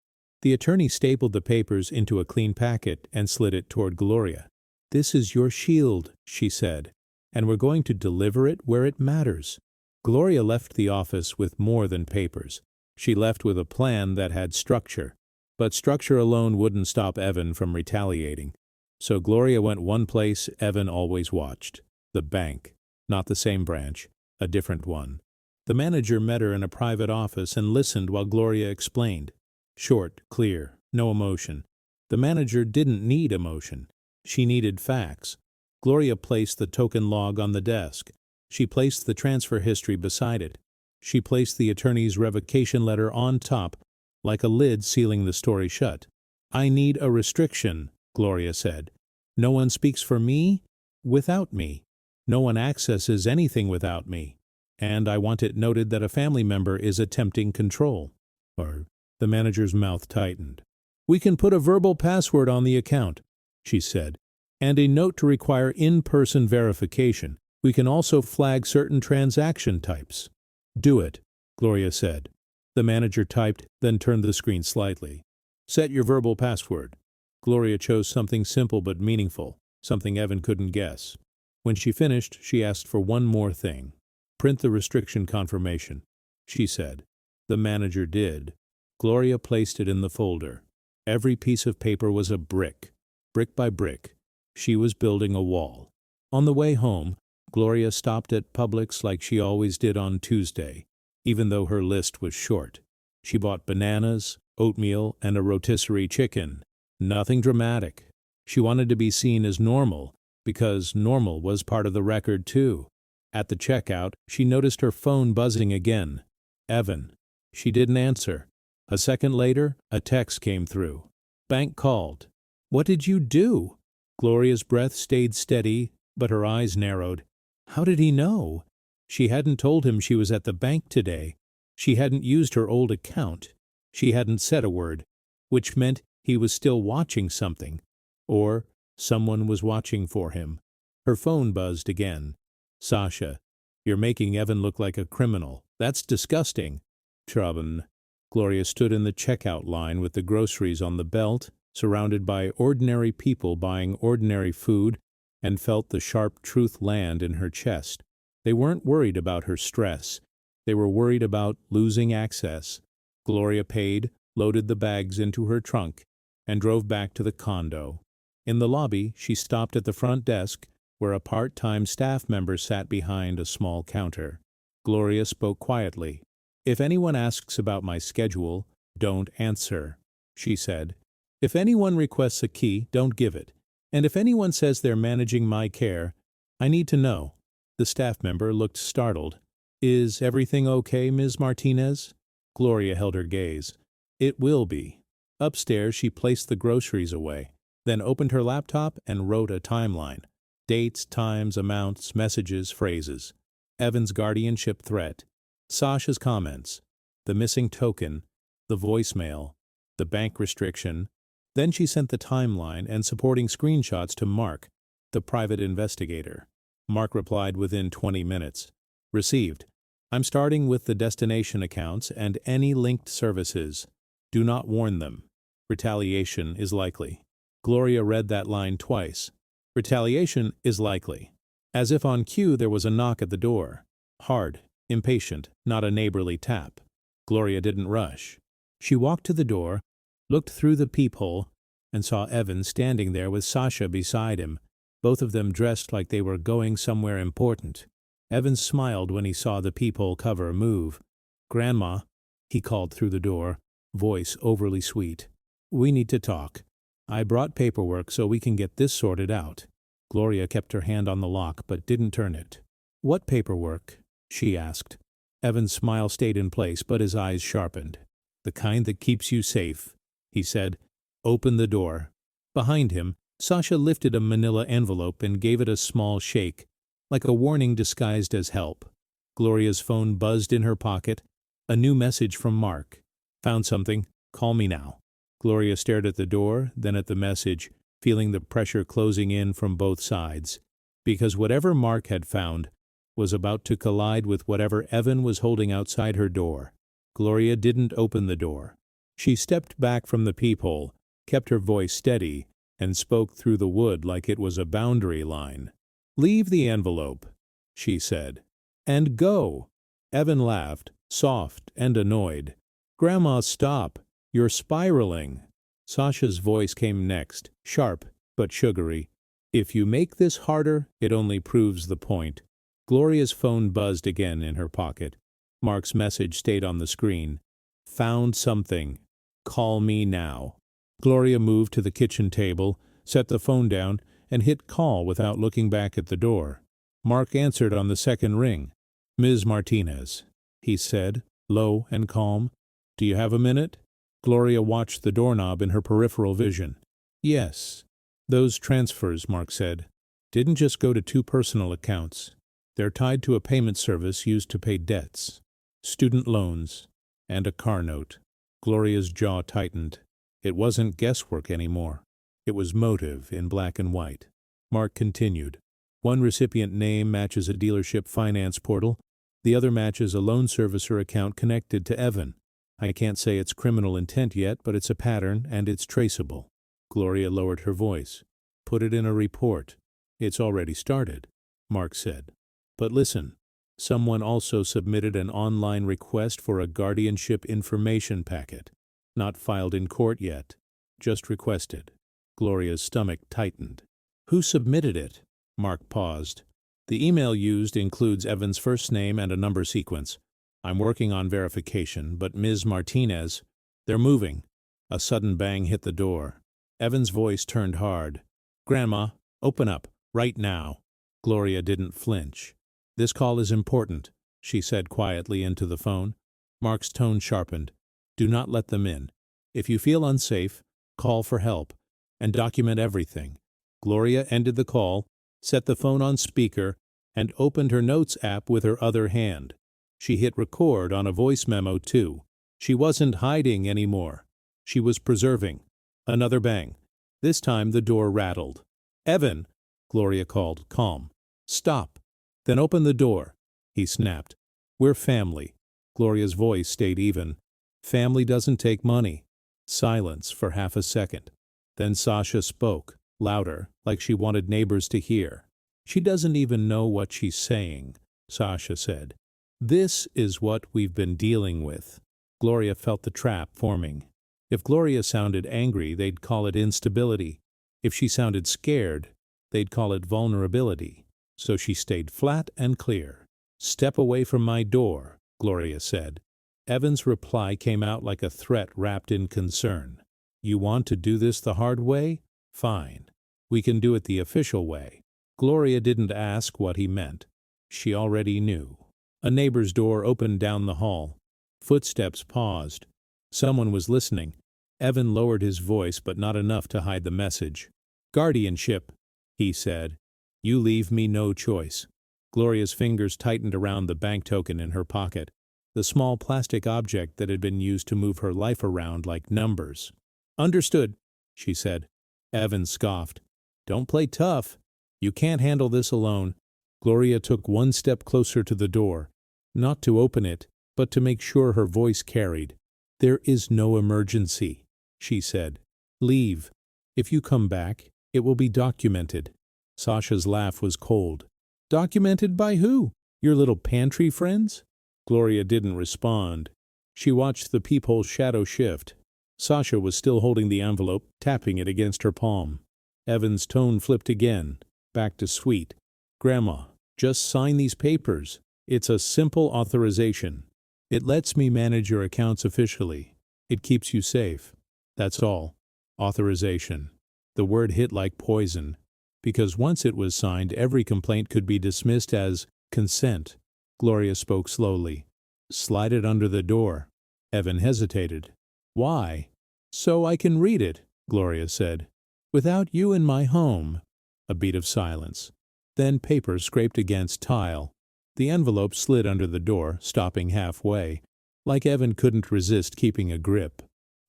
The attorney stapled the papers into a clean packet and slid it toward Gloria. "This is your shield," she said, "and we're going to deliver it where it matters." Gloria left the office with more than papers. She left with a plan that had structure. But structure alone wouldn't stop Evan from retaliating. So Gloria went one place Evan always watched, the bank. Not the same branch, a different one. The manager met her in a private office and listened while Gloria explained. Short, clear, no emotion. The manager didn't need emotion. She needed facts. Gloria placed the token log on the desk. She placed the transfer history beside it. She placed the attorney's revocation letter on top, like a lid sealing the story shut. "I need a restriction," Gloria said. "No one speaks for me without me. No one accesses anything without me. And I want it noted that a family member is attempting control." Or The manager's mouth tightened. "We can put a verbal password on the account," she said, "and a note to require in-person verification. We can also flag certain transaction types." "Do it," Gloria said. The manager typed, then turned the screen slightly. "Set your verbal password." Gloria chose something simple but meaningful, something Evan couldn't guess. When she finished, she asked for one more thing. "Print the restriction confirmation," she said. The manager did. Gloria placed it in the folder. Every piece of paper was a brick. Brick by brick, she was building a wall. On the way home, Gloria stopped at Publix like she always did on Tuesday, even though her list was short. She bought bananas, oatmeal, and a rotisserie chicken. Nothing dramatic. She wanted to be seen as normal, because normal was part of the record too. At the checkout, she noticed her phone buzzing again. Evan. She didn't answer. A second later, a text came through. "Bank called." "What did you do?" Gloria's breath stayed steady, but her eyes narrowed. How did he know? She hadn't told him she was at the bank today. She hadn't used her old account. She hadn't said a word, which meant he was still watching something. Or someone was watching for him. Her phone buzzed again. "Sasha, you're making Evan look like a criminal. That's disgusting." "Trouben." Gloria stood in the checkout line with the groceries on the belt, surrounded by ordinary people buying ordinary food, and felt the sharp truth land in her chest. They weren't worried about her stress. They were worried about losing access. Gloria paid, loaded the bags into her trunk, and drove back to the condo. In the lobby, she stopped at the front desk, where a part-time staff member sat behind a small counter. Gloria spoke quietly. "If anyone asks about my schedule, don't answer," she said. "If anyone requests a key, don't give it. And if anyone says they're managing my care, I need to know." The staff member looked startled. "Is everything okay, Ms. Martinez?" Gloria held her gaze. "It will be." Upstairs, she placed the groceries away, then opened her laptop and wrote a timeline. Dates, times, amounts, messages, phrases. Evan's guardianship threat. Sasha's comments. The missing token. The voicemail. The bank restriction. Then she sent the timeline and supporting screenshots to Mark, the private investigator. Mark replied within 20 minutes. "Received. I'm starting with the destination accounts and any linked services. Do not warn them. Retaliation is likely." Gloria read that line twice. Retaliation is likely. As if on cue, there was a knock at the door. Hard, impatient, not a neighborly tap. Gloria didn't rush. She walked to the door, looked through the peephole, and saw Evan standing there with Sasha beside him, both of them dressed like they were going somewhere important. Evan smiled when he saw the peephole cover move. "Grandma," he called through the door, voice overly sweet. "We need to talk. I brought paperwork so we can get this sorted out." Gloria kept her hand on the lock but didn't turn it. "What paperwork?" she asked. Evan's smile stayed in place, but his eyes sharpened. "The kind that keeps you safe," he said. "Open the door." Behind him, Sasha lifted a manila envelope and gave it a small shake, like a warning disguised as help. Gloria's phone buzzed in her pocket. A new message from Mark. "Found something. Call me now." Gloria stared at the door, then at the message, feeling the pressure closing in from both sides. Because whatever Mark had found was about to collide with whatever Evan was holding outside her door. Gloria didn't open the door. She stepped back from the peephole, kept her voice steady, and spoke through the wood like it was a boundary line. "Leave the envelope," she said. "And go." Evan laughed, soft and annoyed. "Grandma, stop. You're spiraling." Sasha's voice came next, sharp but sugary. "If you make this harder, it only proves the point." Gloria's phone buzzed again in her pocket. Mark's message stayed on the screen. "Found something. Call me now." Gloria moved to the kitchen table, set the phone down, and hit call without looking back at the door. Mark answered on the second ring. "Ms. Martinez," he said, low and calm. "Do you have a minute?" Gloria watched the doorknob in her peripheral vision. "Yes." "Those transfers," Mark said, "didn't just go to 2 personal accounts. They're tied to a payment service used to pay debts, student loans, and a car note." Gloria's jaw tightened. It wasn't guesswork anymore. It was motive in black and white. Mark continued. One recipient name matches a dealership finance portal. The other matches a loan servicer account connected to Evan. I can't say it's criminal intent yet, but it's a pattern and it's traceable. Gloria lowered her voice. Put it in a report. It's already started, Mark said. But listen, someone also submitted an online request for a guardianship information packet. Not filed in court yet. Just requested. Gloria's stomach tightened. Who submitted it? Mark paused. The email used includes Evan's first name and a number sequence. I'm working on verification, but Ms. Martinez, they're moving. A sudden bang hit the door. Evan's voice turned hard. Grandma, open up, right now. Gloria didn't flinch. This call is important, she said quietly into the phone. Mark's tone sharpened. Do not let them in. If you feel unsafe, call for help, and document everything. Gloria ended the call, set the phone on speaker, and opened her notes app with her other hand. She hit record on a voice memo too. She wasn't hiding anymore. She was preserving. Another bang. This time the door rattled. Evan, Gloria called, calm. Stop. Then open the door, he snapped. We're family. Gloria's voice stayed even. Family doesn't take money. Silence for half a second. Then Sasha spoke, louder, like she wanted neighbors to hear. She doesn't even know what she's saying, Sasha said. This is what we've been dealing with. Gloria felt the trap forming. If Gloria sounded angry, they'd call it instability. If she sounded scared, they'd call it vulnerability. So she stayed flat and clear. Step away from my door, Gloria said. Evan's reply came out like a threat wrapped in concern. You want to do this the hard way? Fine. We can do it the official way. Gloria didn't ask what he meant. She already knew. A neighbor's door opened down the hall. Footsteps paused. Someone was listening. Evan lowered his voice, but not enough to hide the message. Guardianship, he said. You leave me no choice. Gloria's fingers tightened around the bank token in her pocket, the small plastic object that had been used to move her life around like numbers. Understood, she said. Evan scoffed. Don't play tough. You can't handle this alone. Gloria took one step closer to the door, not to open it, but to make sure her voice carried. There is no emergency, she said. Leave. If you come back, it will be documented. Sasha's laugh was cold. Documented by who? Your little pantry friends? Gloria didn't respond. She watched the peephole shadow shift. Sasha was still holding the envelope, tapping it against her palm. Evan's tone flipped again, back to sweet. Grandma, just sign these papers. It's a simple authorization. It lets me manage your accounts officially. It keeps you safe. That's all. Authorization. The word hit like poison, because once it was signed, every complaint could be dismissed as consent. Gloria spoke slowly. Slide it under the door. Evan hesitated. Why? So I can read it, Gloria said. Without you in my home. A beat of silence. Then paper scraped against tile. The envelope slid under the door, stopping halfway, like Evan couldn't resist keeping a grip.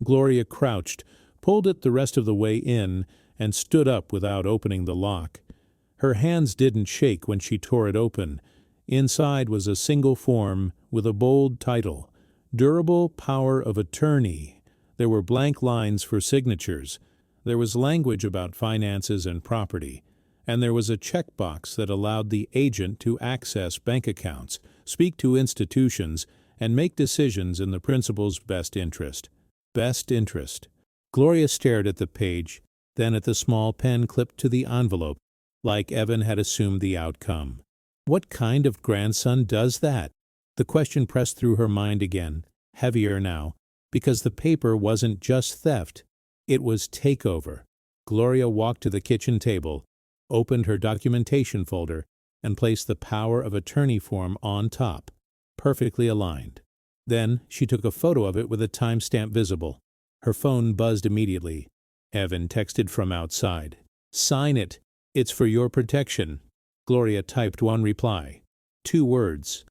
Gloria crouched, pulled it the rest of the way in, and stood up without opening the lock. Her hands didn't shake when she tore it open. Inside was a single form with a bold title, Durable Power of Attorney. There were blank lines for signatures. There was language about finances and property. And there was a checkbox that allowed the agent to access bank accounts, speak to institutions, and make decisions in the principal's best interest. Best interest. Gloria stared at the page, then at the small pen clipped to the envelope, like Evan had assumed the outcome. What kind of grandson does that? The question pressed through her mind again, heavier now, because the paper wasn't just theft. It was takeover. Gloria walked to the kitchen table, opened her documentation folder, and placed the power of attorney form on top, perfectly aligned. Then she took a photo of it with a timestamp visible. Her phone buzzed immediately. Evan texted from outside. Sign it. It's for your protection. Gloria typed one reply. 2 words.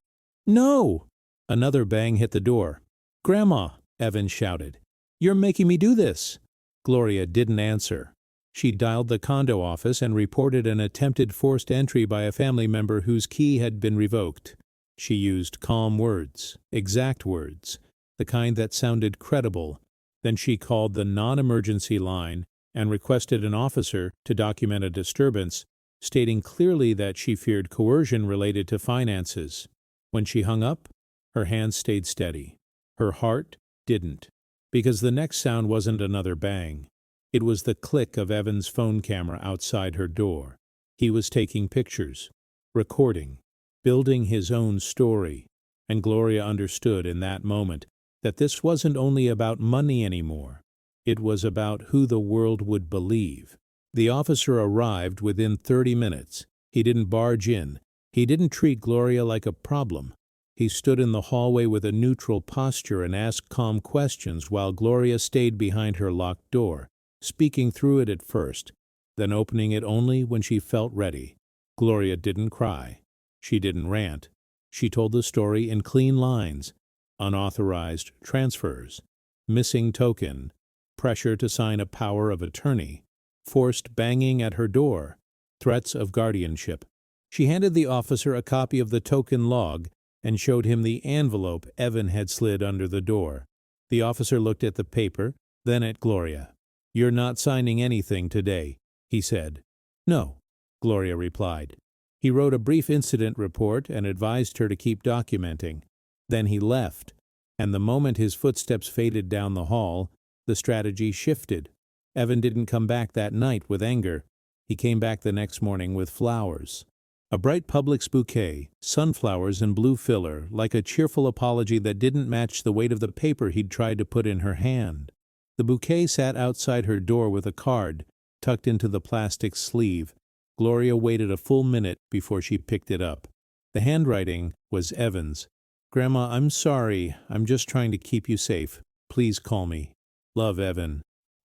No! Another bang hit the door. Grandma, Evan shouted. "You're making me do this!" Gloria didn't answer. She dialed the condo office and reported an attempted forced entry by a family member whose key had been revoked. She used calm words, exact words, the kind that sounded credible. Then she called the non-emergency line and requested an officer to document a disturbance, stating clearly that she feared coercion related to finances. When she hung up, her hands stayed steady. Her heart didn't, because the next sound wasn't another bang. It was the click of Evan's phone camera outside her door. He was taking pictures, recording, building his own story, and Gloria understood in that moment that this wasn't only about money anymore. It was about who the world would believe. The officer arrived within 30 minutes. He didn't barge in. He didn't treat Gloria like a problem. He stood in the hallway with a neutral posture and asked calm questions while Gloria stayed behind her locked door, speaking through it at first, then opening it only when she felt ready. Gloria didn't cry. She didn't rant. She told the story in clean lines: unauthorized transfers, missing token, pressure to sign a power of attorney, forced banging at her door, threats of guardianship. She handed the officer a copy of the token log and showed him the envelope Evan had slid under the door. The officer looked at the paper, then at Gloria. "You're not signing anything today," he said. "No," Gloria replied. He wrote a brief incident report and advised her to keep documenting. Then he left, and the moment his footsteps faded down the hall, the strategy shifted. Evan didn't come back that night with anger. He came back the next morning with flowers. A bright Publix bouquet, sunflowers and blue filler, like a cheerful apology that didn't match the weight of the paper he'd tried to put in her hand. The bouquet sat outside her door with a card, tucked into the plastic sleeve. Gloria waited a full minute before she picked it up. The handwriting was Evan's. "Grandma, I'm sorry. I'm just trying to keep you safe. Please call me. Love, Evan."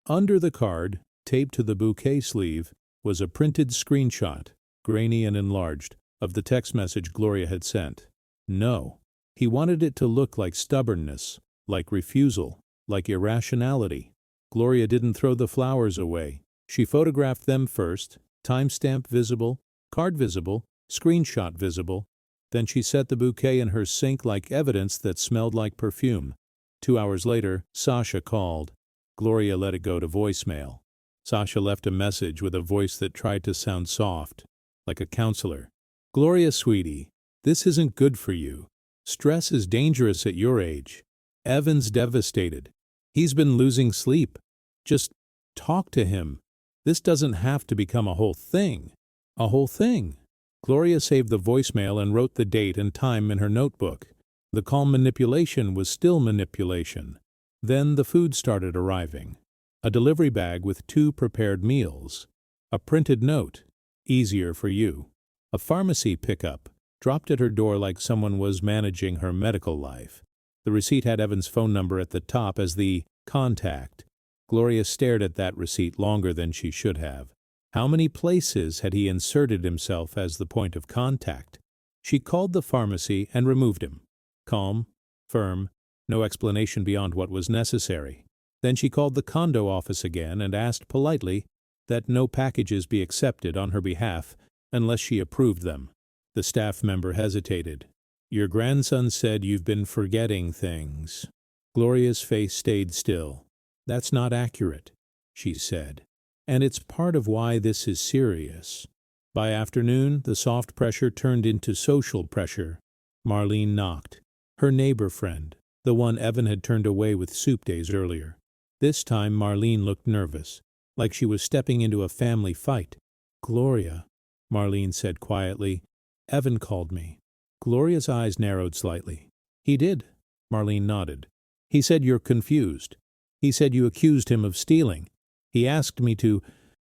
Under the card, taped to the bouquet sleeve, was a printed screenshot, grainy and enlarged, of the text message Gloria had sent. No. He wanted it to look like stubbornness, like refusal, like irrationality. Gloria didn't throw the flowers away. She photographed them first, timestamp visible, card visible, screenshot visible. Then she set the bouquet in her sink like evidence that smelled like perfume. 2 hours later, Sasha called. Gloria let it go to voicemail. Sasha left a message with a voice that tried to sound soft, like a counselor. "Gloria, sweetie, this isn't good for you. Stress is dangerous at your age. Evan's devastated. He's been losing sleep. Just talk to him. This doesn't have to become a whole thing." A whole thing. Gloria saved the voicemail and wrote the date and time in her notebook. The calm manipulation was still manipulation. Then the food started arriving. A delivery bag with 2 prepared meals. A printed note, "Easier for you." A pharmacy pickup, dropped at her door like someone was managing her medical life. The receipt had Evan's phone number at the top as the contact. Gloria stared at that receipt longer than she should have. How many places had he inserted himself as the point of contact? She called the pharmacy and removed him. Calm, firm, no explanation beyond what was necessary. Then she called the condo office again and asked politely that no packages be accepted on her behalf unless she approved them. The staff member hesitated. "Your grandson said you've been forgetting things." Gloria's face stayed still. "That's not accurate," she said. "And it's part of why this is serious." By afternoon, the soft pressure turned into social pressure. Marlene knocked. Her neighbor friend, the one Evan had turned away with soup days earlier. This time Marlene looked nervous, like she was stepping into a family fight. "Gloria," Marlene said quietly, "Evan called me." Gloria's eyes narrowed slightly. "He did," Marlene nodded. "He said you're confused. He said you accused him of stealing. He asked me to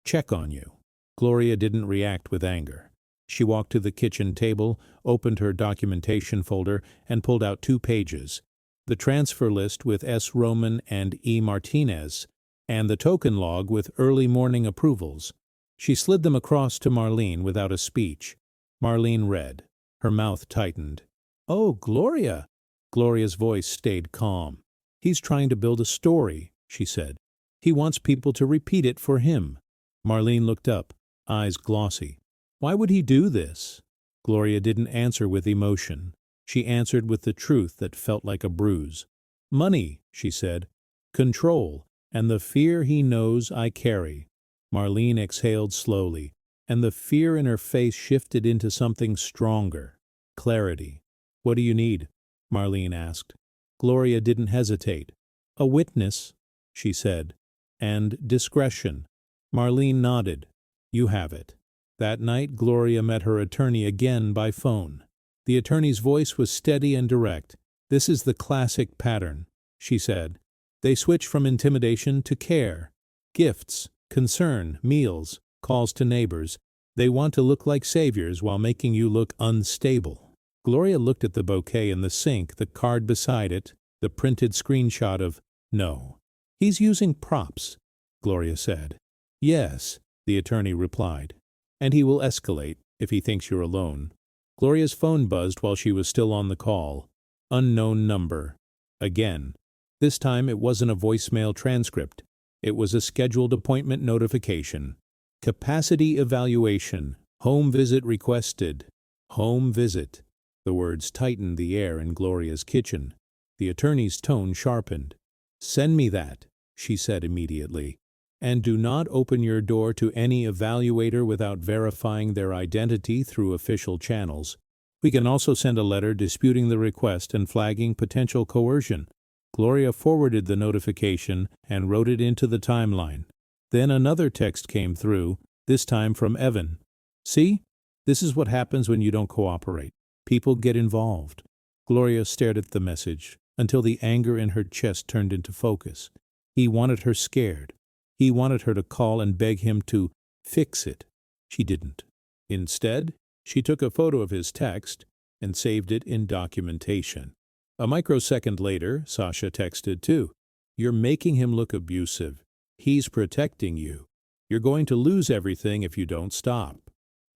check on you." Gloria didn't react with anger. She walked to the kitchen table, opened her documentation folder, and pulled out 2 pages. The transfer list with S. Roman and E. Martinez, and the token log with early morning approvals. She slid them across to Marlene without a speech. Marlene read. Her mouth tightened. "Oh, Gloria!" Gloria's voice stayed calm. He's trying to build a story, she said. He wants people to repeat it for him. Marlene looked up, eyes glossy. Why would he do this? Gloria didn't answer with emotion. She answered with the truth that felt like a bruise. Money, she said. Control, and the fear he knows I carry. Marlene exhaled slowly, and the fear in her face shifted into something stronger. Clarity. What do you need? Marlene asked. Gloria didn't hesitate. A witness, she said, and discretion. Marlene nodded. You have it. That night, Gloria met her attorney again by phone. The attorney's voice was steady and direct. This is the classic pattern, she said. They switch from intimidation to care. Gifts, concern, meals, calls to neighbors. They want to look like saviors while making you look unstable. Gloria looked at the bouquet in the sink, the card beside it, the printed screenshot of no. He's using props, Gloria said. Yes, the attorney replied. And he will escalate if he thinks you're alone. Gloria's phone buzzed while she was still on the call. Unknown number. Again. This time it wasn't a voicemail transcript. It was a scheduled appointment notification. Capacity evaluation. Home visit requested. Home visit. The words tightened the air in Gloria's kitchen. The attorney's tone sharpened. Send me that, she said immediately. And do not open your door to any evaluator without verifying their identity through official channels. We can also send a letter disputing the request and flagging potential coercion. Gloria forwarded the notification and wrote it into the timeline. Then another text came through, this time from Evan. See? This is what happens when you don't cooperate. People get involved. Gloria stared at the message until the anger in her chest turned into focus. He wanted her scared. He wanted her to call and beg him to fix it. She didn't. Instead, she took a photo of his text and saved it in documentation. A microsecond later, Sasha texted too. You're making him look abusive. He's protecting you. You're going to lose everything if you don't stop.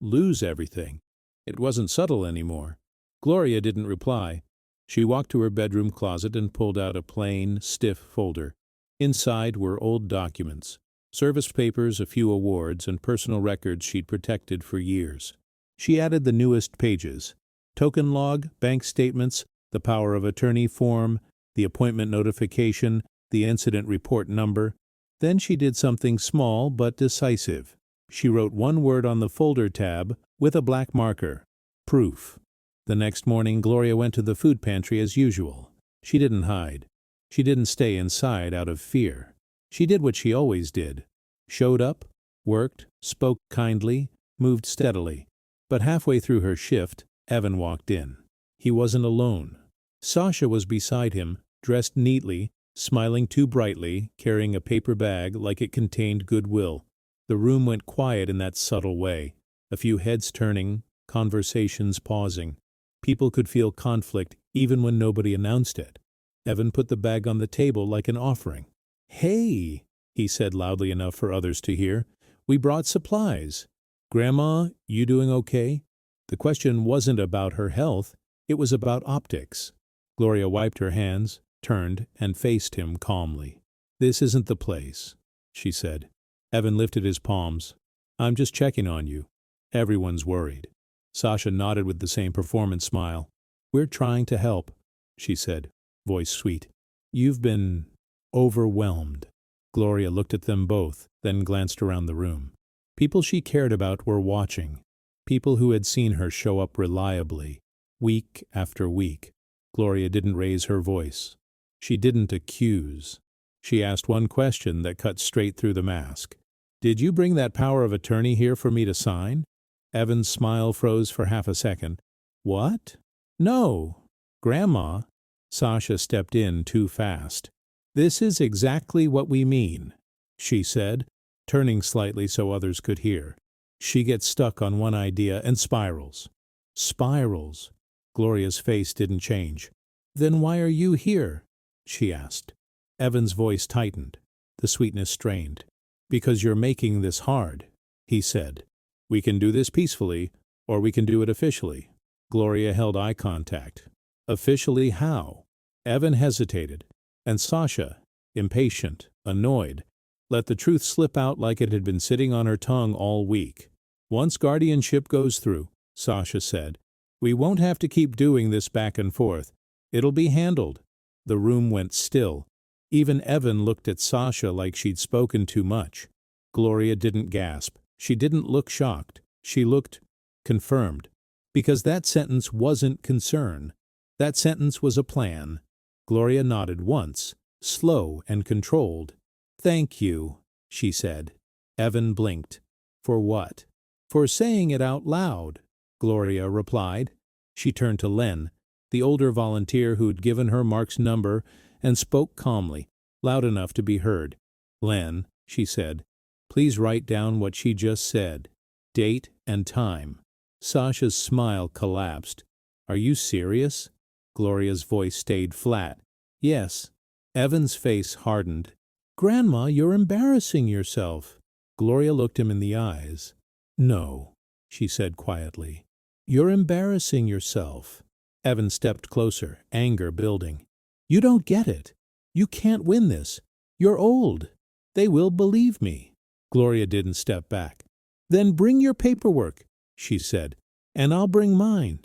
Lose everything. It wasn't subtle anymore. Gloria didn't reply. She walked to her bedroom closet and pulled out a plain, stiff folder. Inside were old documents, service papers, a few awards, and personal records she'd protected for years. She added the newest pages: token log, bank statements, the power of attorney form, the appointment notification, the incident report number. Then she did something small but decisive. She wrote one word on the folder tab with a black marker: proof. The next morning, Gloria went to the food pantry as usual. She didn't hide. She didn't stay inside out of fear. She did what she always did. Showed up, worked, spoke kindly, moved steadily. But halfway through her shift, Evan walked in. He wasn't alone. Sasha was beside him, dressed neatly, smiling too brightly, carrying a paper bag like it contained goodwill. The room went quiet in that subtle way. A few heads turning, conversations pausing. People could feel conflict even when nobody announced it. Evan put the bag on the table like an offering. Hey, he said loudly enough for others to hear. We brought supplies. Grandma, you doing okay? The question wasn't about her health. It was about optics. Gloria wiped her hands, turned, and faced him calmly. This isn't the place, she said. Evan lifted his palms. I'm just checking on you. Everyone's worried. Sasha nodded with the same performance smile. We're trying to help, she said, voice sweet. You've been overwhelmed. Gloria looked at them both, then glanced around the room. People she cared about were watching. People who had seen her show up reliably, week after week. Gloria didn't raise her voice. She didn't accuse. She asked one question that cut straight through the mask. Did you bring that power of attorney here for me to sign? Evan's smile froze for half a second. What? No. Grandma. Sasha stepped in too fast. This is exactly what we mean, she said, turning slightly so others could hear. She gets stuck on one idea and spirals. Spirals. Gloria's face didn't change. Then why are you here? She asked. Evan's voice tightened. The sweetness strained. Because you're making this hard, he said. We can do this peacefully, or we can do it officially. Gloria held eye contact. Officially how? Evan hesitated. And Sasha, impatient, annoyed, let the truth slip out like it had been sitting on her tongue all week. Once guardianship goes through, Sasha said, we won't have to keep doing this back and forth. It'll be handled. The room went still. Even Evan looked at Sasha like she'd spoken too much. Gloria didn't gasp. She didn't look shocked. She looked confirmed. Because that sentence wasn't concern. That sentence was a plan. Gloria nodded once, slow and controlled. Thank you, she said. Evan blinked. For what? For saying it out loud, Gloria replied. She turned to Len, the older volunteer who'd given her Mark's number, and spoke calmly, loud enough to be heard. Len, she said, please write down what she just said. Date and time. Sasha's smile collapsed. Are you serious? Gloria's voice stayed flat. Yes. Evan's face hardened. Grandma, you're embarrassing yourself. Gloria looked him in the eyes. No, she said quietly. You're embarrassing yourself. Evan stepped closer, anger building. You don't get it. You can't win this. You're old. They will believe me. Gloria didn't step back. Then bring your paperwork, she said, and I'll bring mine.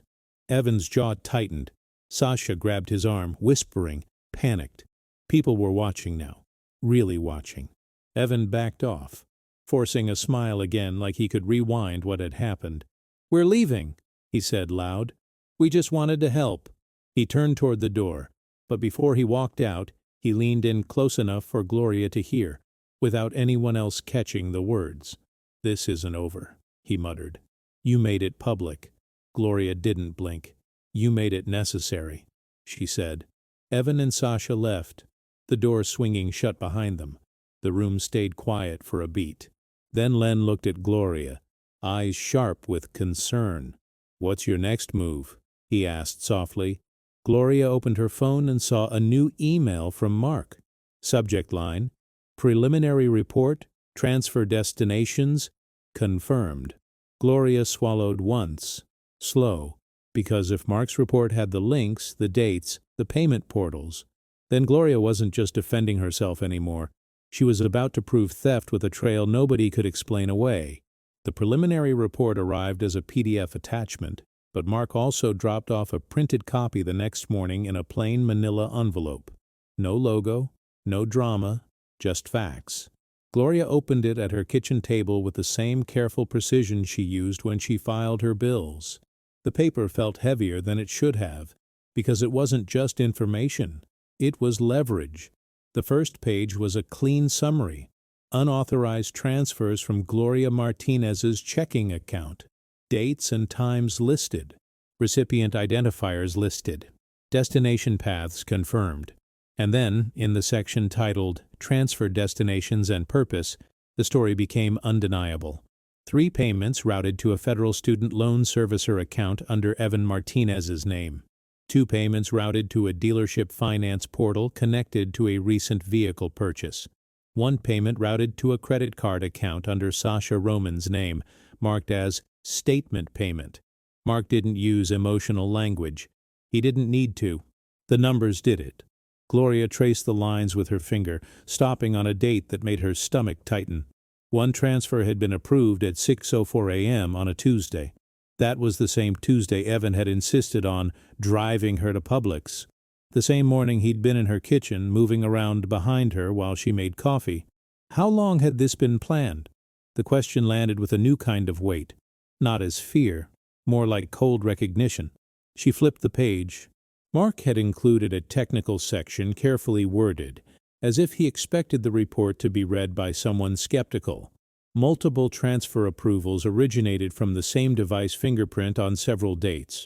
Evan's jaw tightened. Sasha grabbed his arm, whispering, panicked. People were watching now, really watching. Evan backed off, forcing a smile again like he could rewind what had happened. We're leaving, he said loud. We just wanted to help. He turned toward the door, but before he walked out, he leaned in close enough for Gloria to hear, without anyone else catching the words. This isn't over, he muttered. You made it public. Gloria didn't blink. You made it necessary, she said. Evan and Sasha left, the door swinging shut behind them. The room stayed quiet for a beat. Then Len looked at Gloria, eyes sharp with concern. What's your next move? He asked softly. Gloria opened her phone and saw a new email from Mark. Subject line, preliminary report, transfer destinations, confirmed. Gloria swallowed once, slow, because if Mark's report had the links, the dates, the payment portals, then Gloria wasn't just defending herself anymore. She was about to prove theft with a trail nobody could explain away. The preliminary report arrived as a PDF attachment, but Mark also dropped off a printed copy the next morning in a plain manila envelope. No logo, no drama, just facts. Gloria opened it at her kitchen table with the same careful precision she used when she filed her bills. The paper felt heavier than it should have, because it wasn't just information. It was leverage. The first page was a clean summary. Unauthorized transfers from Gloria Martinez's checking account. Dates and times listed. Recipient identifiers listed. Destination paths confirmed. And then, in the section titled Transfer Destinations and Purpose, the story became undeniable. 3 payments routed to a federal student loan servicer account under Evan Martinez's name. 2 payments routed to a dealership finance portal connected to a recent vehicle purchase. 1 payment routed to a credit card account under Sasha Roman's name, marked as statement payment. Mark didn't use emotional language. He didn't need to. The numbers did it. Gloria traced the lines with her finger, stopping on a date that made her stomach tighten. 1 transfer had been approved at 6:04 a.m. on a Tuesday. That was the same Tuesday Evan had insisted on driving her to Publix. The same morning he'd been in her kitchen, moving around behind her while she made coffee. How long had this been planned? The question landed with a new kind of weight. Not as fear, more like cold recognition. She flipped the page. Mark had included a technical section carefully worded, as if he expected the report to be read by someone skeptical. Multiple transfer approvals originated from the same device fingerprint on several dates.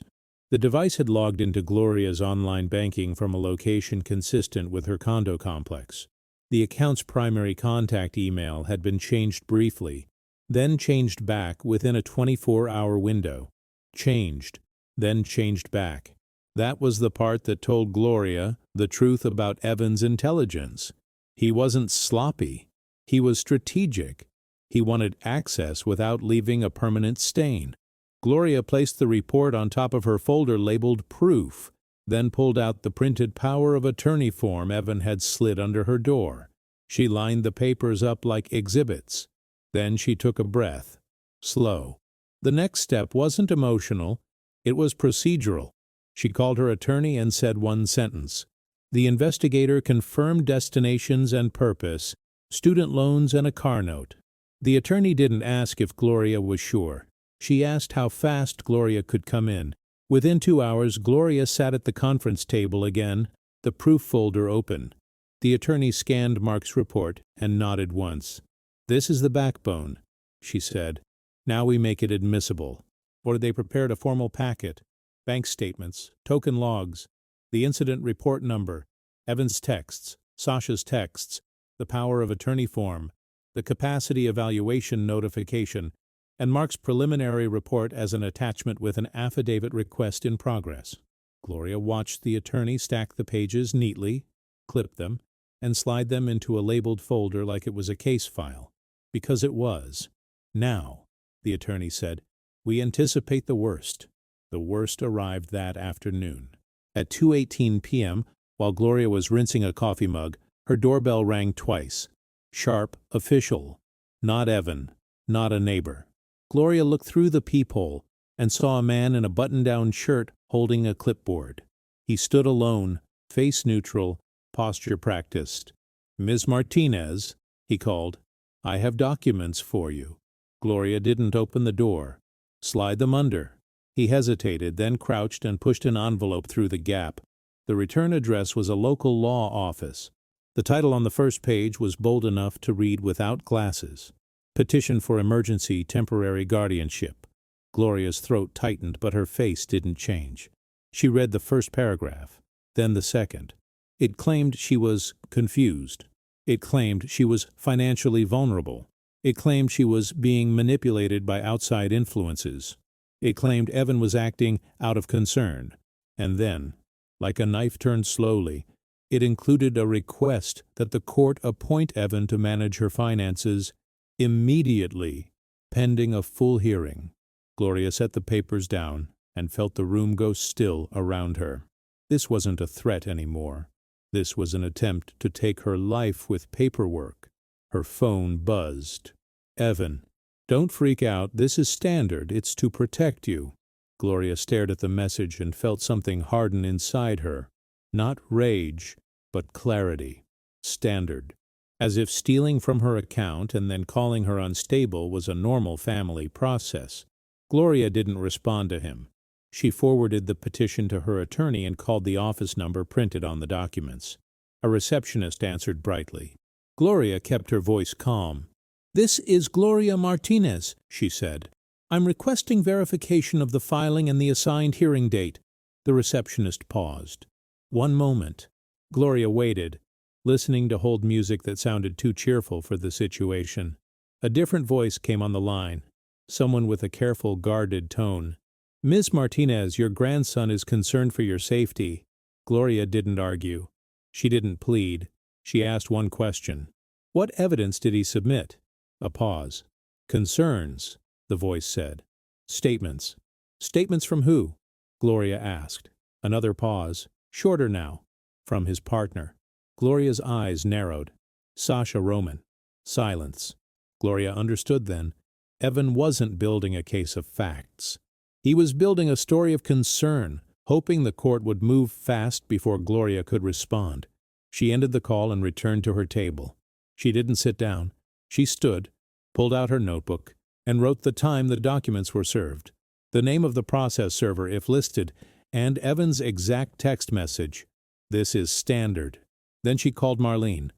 The device had logged into Gloria's online banking from a location consistent with her condo complex. The account's primary contact email had been changed briefly, then changed back within a 24-hour window. Changed, then changed back. That was the part that told Gloria the truth about Evan's intelligence. He wasn't sloppy. He was strategic. He wanted access without leaving a permanent stain. Gloria placed the report on top of her folder labeled Proof. then pulled out the printed power of attorney form Evan had slid under her door. She lined the papers up like exhibits. Then she took a breath. Slow. The next step wasn't emotional, it was procedural. She called her attorney and said one sentence. The investigator confirmed destinations and purpose, student loans and a car note. The attorney didn't ask if Gloria was sure. She asked how fast Gloria could come in. Within 2 hours, Gloria sat at the conference table again, the proof folder open. The attorney scanned Mark's report and nodded once. This is the backbone, she said. Now we make it admissible. Or they prepared a formal packet, bank statements, token logs, the incident report number, Evan's texts, Sasha's texts, the power of attorney form, the capacity evaluation notification, and Mark's preliminary report as an attachment with an affidavit request in progress. Gloria watched the attorney stack the pages neatly, clip them, and slide them into a labeled folder like it was a case file. Because it was. Now, the attorney said, we anticipate the worst. The worst arrived that afternoon. At 2:18 p.m., while Gloria was rinsing a coffee mug, her doorbell rang twice. Sharp, official. Not Evan. Not a neighbor. Gloria looked through the peephole and saw a man in a button-down shirt holding a clipboard. He stood alone, face neutral, posture practiced. Ms. Martinez, he called, I have documents for you. Gloria didn't open the door. Slide them under. He hesitated, then crouched and pushed an envelope through the gap. The return address was a local law office. The title on the first page was bold enough to read without glasses. Petition for Emergency Temporary Guardianship. Gloria's throat tightened, but her face didn't change. She read the first paragraph, then the second. It claimed she was confused. It claimed she was financially vulnerable. It claimed she was being manipulated by outside influences. It claimed Evan was acting out of concern. And then, like a knife turned slowly, it included a request that the court appoint Evan to manage her finances immediately, pending a full hearing. Gloria set the papers down and felt the room go still around her. This wasn't a threat anymore. This was an attempt to take her life with paperwork. Her phone buzzed. Evan, don't freak out. This is standard. It's to protect you. Gloria stared at the message and felt something harden inside her. Not rage, but clarity. Standard. As if stealing from her account and then calling her unstable was a normal family process. Gloria didn't respond to him. She forwarded the petition to her attorney and called the office number printed on the documents. A receptionist answered brightly. Gloria kept her voice calm. This is Gloria Martinez, she said. I'm requesting verification of the filing and the assigned hearing date. The receptionist paused. One moment. Gloria waited, listening to hold music that sounded too cheerful for the situation. A different voice came on the line, someone with a careful, guarded tone. Ms. Martinez, your grandson is concerned for your safety. Gloria didn't argue. She didn't plead. She asked one question. What evidence did he submit? A pause. Concerns, the voice said. Statements. Statements from who? Gloria asked. Another pause, shorter now. From his partner. Gloria's eyes narrowed. Sasha Roman. Silence. Gloria understood then. Evan wasn't building a case of facts. He was building a story of concern, hoping the court would move fast before Gloria could respond. She ended the call and returned to her table. She didn't sit down. She stood, pulled out her notebook, and wrote the time the documents were served, the name of the process server if listed, and Evan's exact text message. This is standard. Then she called Marlene.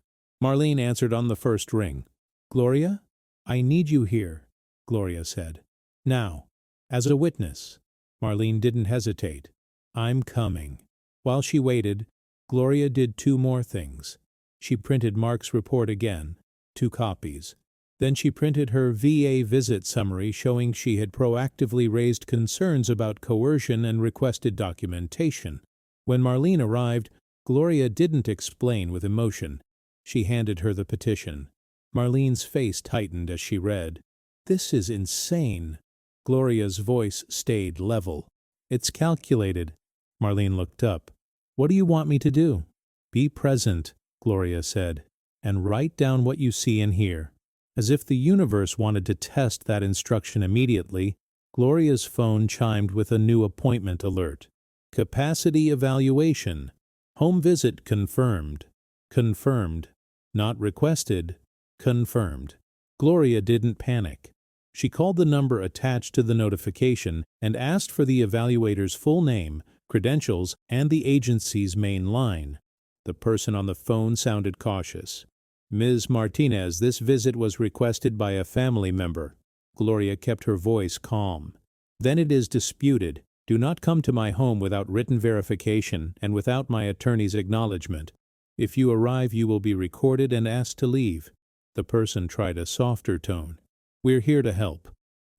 Marlene answered on the first ring. Gloria? I need you here, Gloria said. Now, as a witness. Marlene didn't hesitate. I'm coming. While she waited, Gloria did two more things. She printed Mark's report again, 2 copies. Then she printed her VA visit summary showing she had proactively raised concerns about coercion and requested documentation. When Marlene arrived, Gloria didn't explain with emotion. She handed her the petition. Marlene's face tightened as she read. This is insane. Gloria's voice stayed level. It's calculated. Marlene looked up. What do you want me to do? Be present, Gloria said, and write down what you see and hear. As if the universe wanted to test that instruction immediately, Gloria's phone chimed with a new appointment alert. Capacity evaluation. Home visit confirmed. Confirmed. Not requested. Confirmed. Gloria didn't panic. She called the number attached to the notification and asked for the evaluator's full name, credentials, and the agency's main line. The person on the phone sounded cautious. Ms. Martinez, this visit was requested by a family member. Gloria kept her voice calm. Then it is disputed. Do not come to my home without written verification and without my attorney's acknowledgement. If you arrive, you will be recorded and asked to leave. The person tried a softer tone. We're here to help.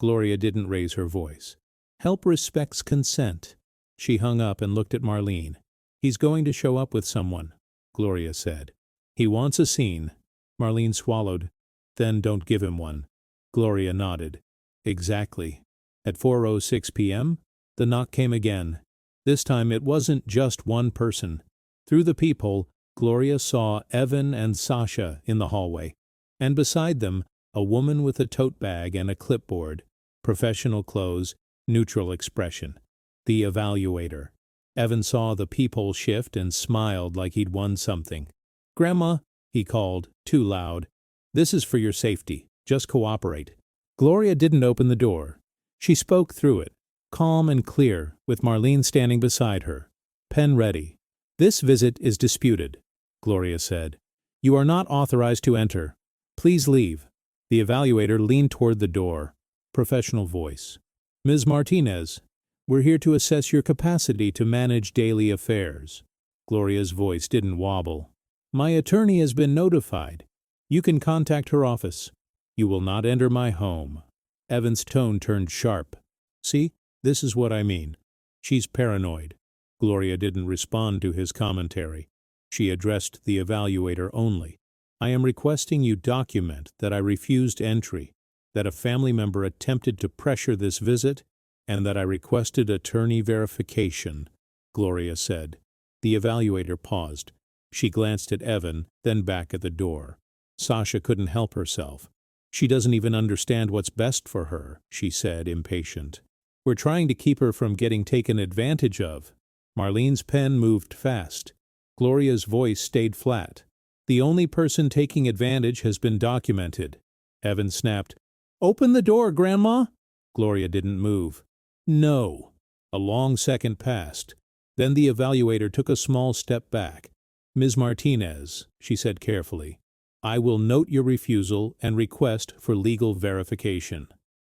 Gloria didn't raise her voice. Help respects consent. She hung up and looked at Marlene. He's going to show up with someone, Gloria said. He wants a scene. Marlene swallowed. Then don't give him one. Gloria nodded. Exactly. At 4:06 p.m., the knock came again. This time it wasn't just one person. Through the peephole, Gloria saw Evan and Sasha in the hallway, and beside them, a woman with a tote bag and a clipboard, professional clothes, neutral expression. The evaluator. Evan saw the peephole shift and smiled like he'd won something. Grandma, he called, too loud. This is for your safety. Just cooperate. Gloria didn't open the door. She spoke through it, calm and clear, with Marlene standing beside her. Pen ready. This visit is disputed, Gloria said. You are not authorized to enter. Please leave. The evaluator leaned toward the door. Professional voice. Ms. Martinez, we're here to assess your capacity to manage daily affairs. Gloria's voice didn't wobble. My attorney has been notified. You can contact her office. You will not enter my home. Evan's tone turned sharp. See, this is what I mean. She's paranoid. Gloria didn't respond to his commentary. She addressed the evaluator only. I am requesting you document that I refused entry, that a family member attempted to pressure this visit, and that I requested attorney verification, Gloria said. The evaluator paused. She glanced at Evan, then back at the door. Sasha couldn't help herself. She doesn't even understand what's best for her, she said, impatient. We're trying to keep her from getting taken advantage of. Marlene's pen moved fast. Gloria's voice stayed flat. The only person taking advantage has been documented. Evan snapped, Open the door, Grandma! Gloria didn't move. No. A long second passed. Then the evaluator took a small step back. Ms. Martinez, she said carefully, I will note your refusal and request for legal verification.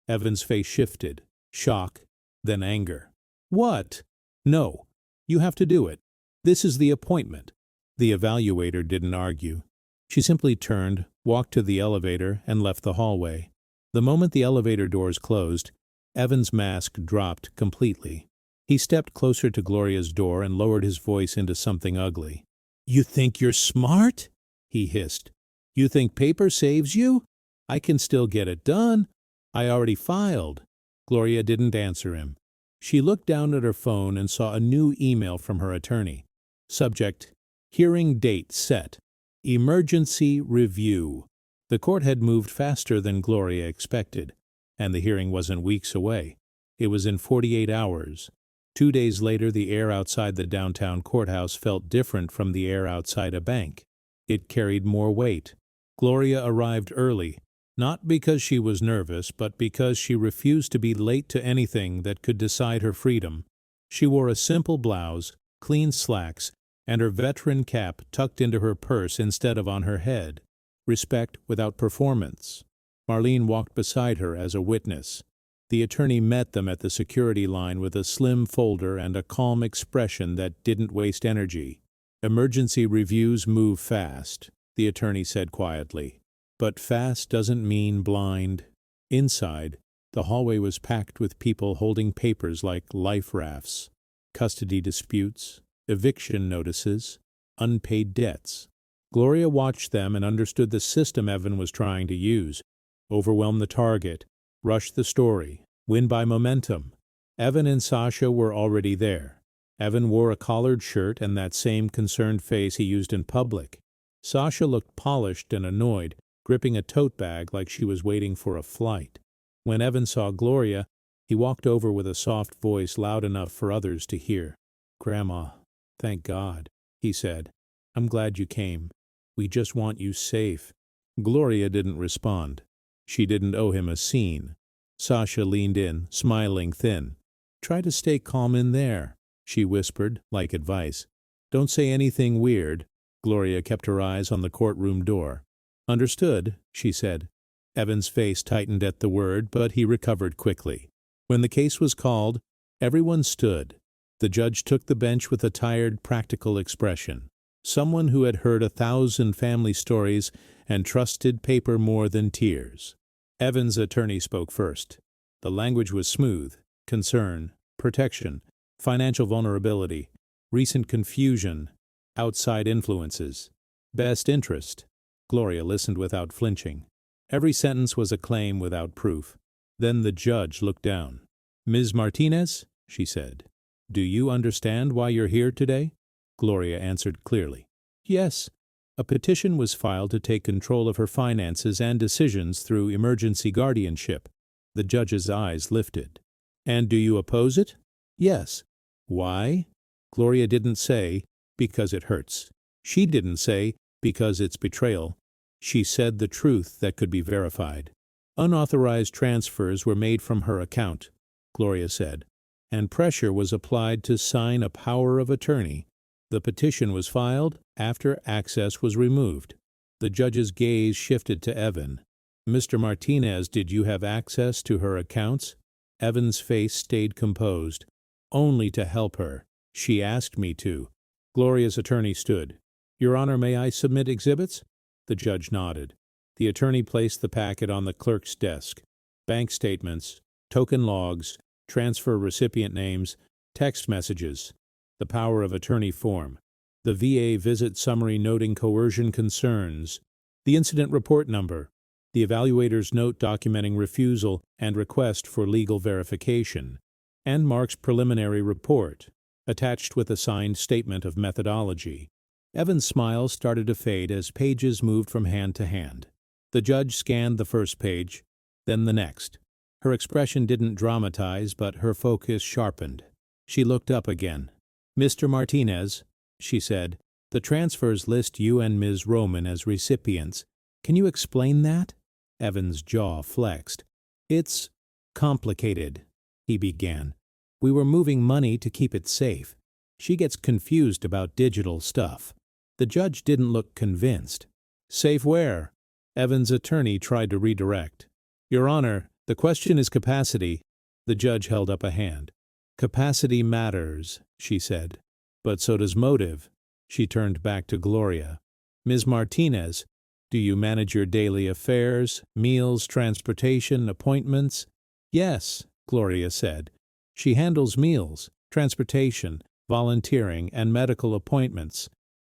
Evan's face shifted. Shock, then anger. What? No. You have to do it. This is the appointment. The evaluator didn't argue. She simply turned, walked to the elevator, and left the hallway. The moment the elevator doors closed, Evan's mask dropped completely. He stepped closer to Gloria's door and lowered his voice into something ugly. You think you're smart? He hissed. You think paper saves you? I can still get it done. I already filed. Gloria didn't answer him. She looked down at her phone and saw a new email from her attorney. Subject, hearing date set. Emergency review. The court had moved faster than Gloria expected, and the hearing wasn't weeks away. It was in 48 hours. 2 days later, the air outside the downtown courthouse felt different from the air outside a bank. It carried more weight. Gloria arrived early, not because she was nervous, but because she refused to be late to anything that could decide her freedom. She wore a simple blouse, clean slacks, and her veteran cap tucked into her purse instead of on her head. Respect without performance. Marlene walked beside her as a witness. The attorney met them at the security line with a slim folder and a calm expression that didn't waste energy. Emergency reviews move fast, the attorney said quietly. But fast doesn't mean blind. Inside, the hallway was packed with people holding papers like life rafts, custody disputes, eviction notices, unpaid debts. Gloria watched them and understood the system Evan was trying to use. Overwhelm the target, rush the story, win by momentum. Evan and Sasha were already there. Evan wore a collared shirt and that same concerned face he used in public. Sasha looked polished and annoyed, gripping a tote bag like she was waiting for a flight. When Evan saw Gloria, he walked over with a soft voice loud enough for others to hear. "Grandma, thank God," he said. "I'm glad you came. We just want you safe." Gloria didn't respond. She didn't owe him a scene. Sasha leaned in, smiling thin. "Try to stay calm in there," she whispered, like advice. "Don't say anything weird." Gloria kept her eyes on the courtroom door. "Understood," she said. Evan's face tightened at the word, but he recovered quickly. When the case was called, everyone stood. The judge took the bench with a tired, practical expression. Someone who had heard 1,000 family stories and trusted paper more than tears. Evan's attorney spoke first. The language was smooth. Concern, protection, financial vulnerability, recent confusion, outside influences, best interest. Gloria listened without flinching. Every sentence was a claim without proof. Then the judge looked down. "Ms. Martinez," she said, "do you understand why you're here today?" Gloria answered clearly. "Yes." A petition was filed to take control of her finances and decisions through emergency guardianship. The judge's eyes lifted. "And do you oppose it?" "Yes." "Why?" Gloria didn't say, "because it hurts." She didn't say, "because it's betrayal." She said the truth that could be verified. "Unauthorized transfers were made from her account," Gloria said, "and pressure was applied to sign a power of attorney. The petition was filed after access was removed." The judge's gaze shifted to Evan. "Mr. Martinez, did you have access to her accounts?" Evan's face stayed composed. "Only to help her. She asked me to." Gloria's attorney stood. "Your Honor, may I submit exhibits?" The judge nodded. The attorney placed the packet on the clerk's desk. Bank statements, token logs, transfer recipient names, text messages, the power of attorney form, the VA visit summary noting coercion concerns, the incident report number, the evaluator's note documenting refusal and request for legal verification, and Mark's preliminary report, attached with a signed statement of methodology. Evan's smile started to fade as pages moved from hand to hand. The judge scanned the first page, then the next. Her expression didn't dramatize, but her focus sharpened. She looked up again. "Mr. Martinez," she said, "the transfers list you and Ms. Roman as recipients. Can you explain that?" Evan's jaw flexed. "It's complicated," he began. "We were moving money to keep it safe. She gets confused about digital stuff." The judge didn't look convinced. "Safe where?" Evan's attorney tried to redirect. "Your Honor, the question is capacity." The judge held up a hand. "Capacity matters," she said. "But so does motive." She turned back to Gloria. "Ms. Martinez, do you manage your daily affairs, meals, transportation, appointments?" "Yes," Gloria said. "She handles meals, transportation, volunteering, and medical appointments.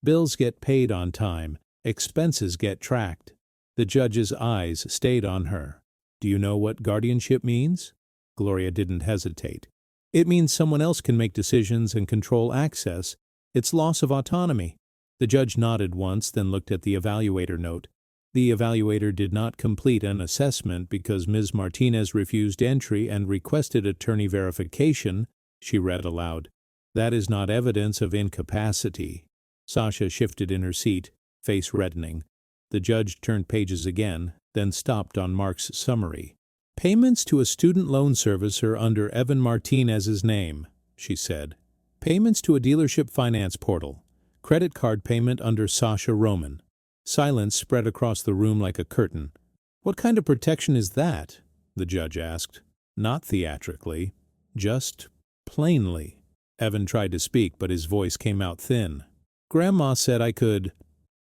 Bills get paid on time. Expenses get tracked." The judge's eyes stayed on her. "Do you know what guardianship means?" Gloria didn't hesitate. "It means someone else can make decisions and control access. It's loss of autonomy." The judge nodded once, then looked at the evaluator note. "The evaluator did not complete an assessment because Ms. Martinez refused entry and requested attorney verification," she read aloud. "That is not evidence of incapacity." Sasha shifted in her seat, face reddening. The judge turned pages again, then stopped on Mark's summary. "Payments to a student loan servicer under Evan Martinez's name," she said. "Payments to a dealership finance portal. Credit card payment under Sasha Roman." Silence spread across the room like a curtain. "What kind of protection is that?" the judge asked. Not theatrically, just plainly. Evan tried to speak, but his voice came out thin. "Grandma said I could—"